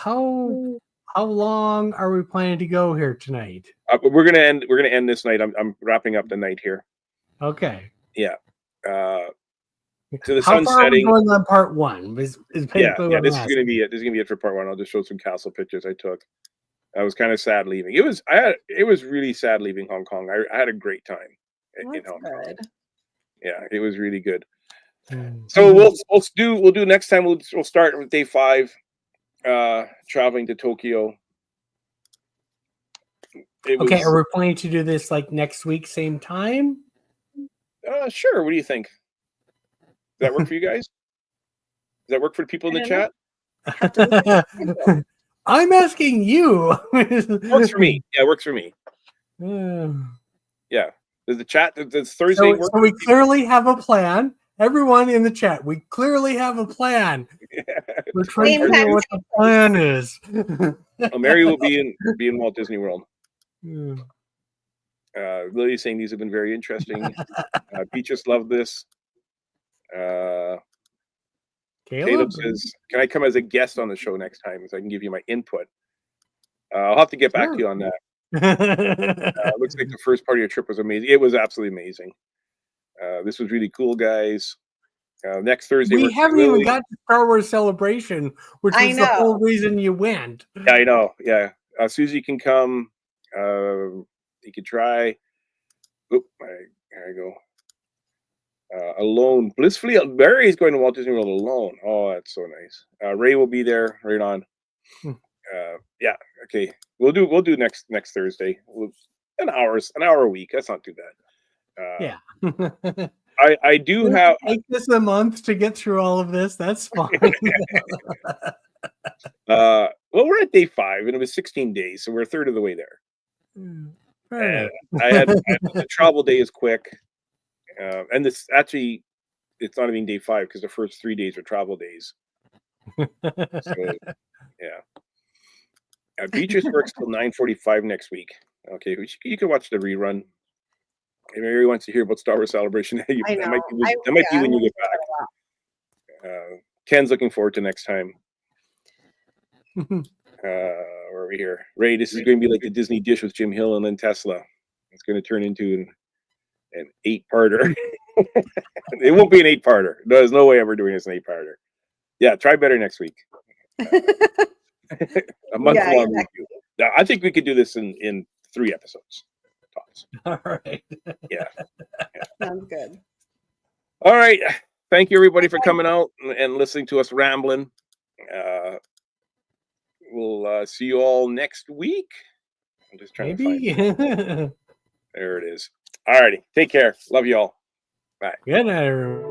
long are we planning to go here tonight? We're gonna end this night. I'm wrapping up the night here. Okay. Yeah. So the how sun's far setting. Are we going on part one? Is Yeah. This is gonna be it. This is gonna be it for part one. I'll just show some castle pictures I took. I was kind of sad leaving. It was really sad leaving Hong Kong. I had a great time in Hong Kong. Yeah, it was really good. So we'll do next time. We'll start with day 5, traveling to Tokyo. Okay, are we planning to do this like next week, same time? Sure. What do you think? Does that work for you guys? Does that work for the people in the chat? I'm asking you. Works for me. Yeah, it works for me. Yeah. Does the chat? Does Thursday work? So we clearly have a plan. Everyone in the chat, we clearly have a plan. We're trying to figure out what the plan is. Well, Mary will be in Walt Disney World. Lily's saying these have been very interesting. Beaches love this. Caleb says, "Can I come as a guest on the show next time so I can give you my input?" I'll have to get back to you on that. Looks like the first part of your trip was amazing. It was absolutely amazing. This was really cool, guys. Next Thursday, we haven't even got to Star Wars Celebration, which was the whole reason you went. Yeah, I know. Yeah, Susie can come. You could try. Oop, there I go. Alone, blissfully. Barry is going to Walt Disney World alone. Oh, that's so nice. Ray will be there. Right on. Yeah. Okay. We'll do next Thursday. An hour a week. That's not too bad. Yeah. I do have. Take this a month to get through all of this. That's fine. Well, we're at day 5, and it was 16 days, so we're a third of the way there. And I had the travel day is quick, and this actually it's not even day 5 because the first 3 days are travel days. So, yeah. Beatrice works till 9:45 next week. Okay, you can watch the rerun. If Mary wants to hear about Star Wars Celebration, that might be when you get back. Ken's looking forward to next time. Where are we here? Ray, this is going to be like the Disney Dish with Jim Hill and Lynn Tesla. It's going to turn into an 8-parter. It won't be an 8-parter. There's no way ever doing this an 8-parter. Yeah, try better next week. A month-long review. Now, I think we could do this in 3 episodes. Tops. All right. Yeah. Sounds good. All right. Thank you, everybody, for coming out and listening to us rambling. We'll see you all next week. I'm just trying to find it. There it is. All righty. Take care. Love you all. Bye. Good night, everyone.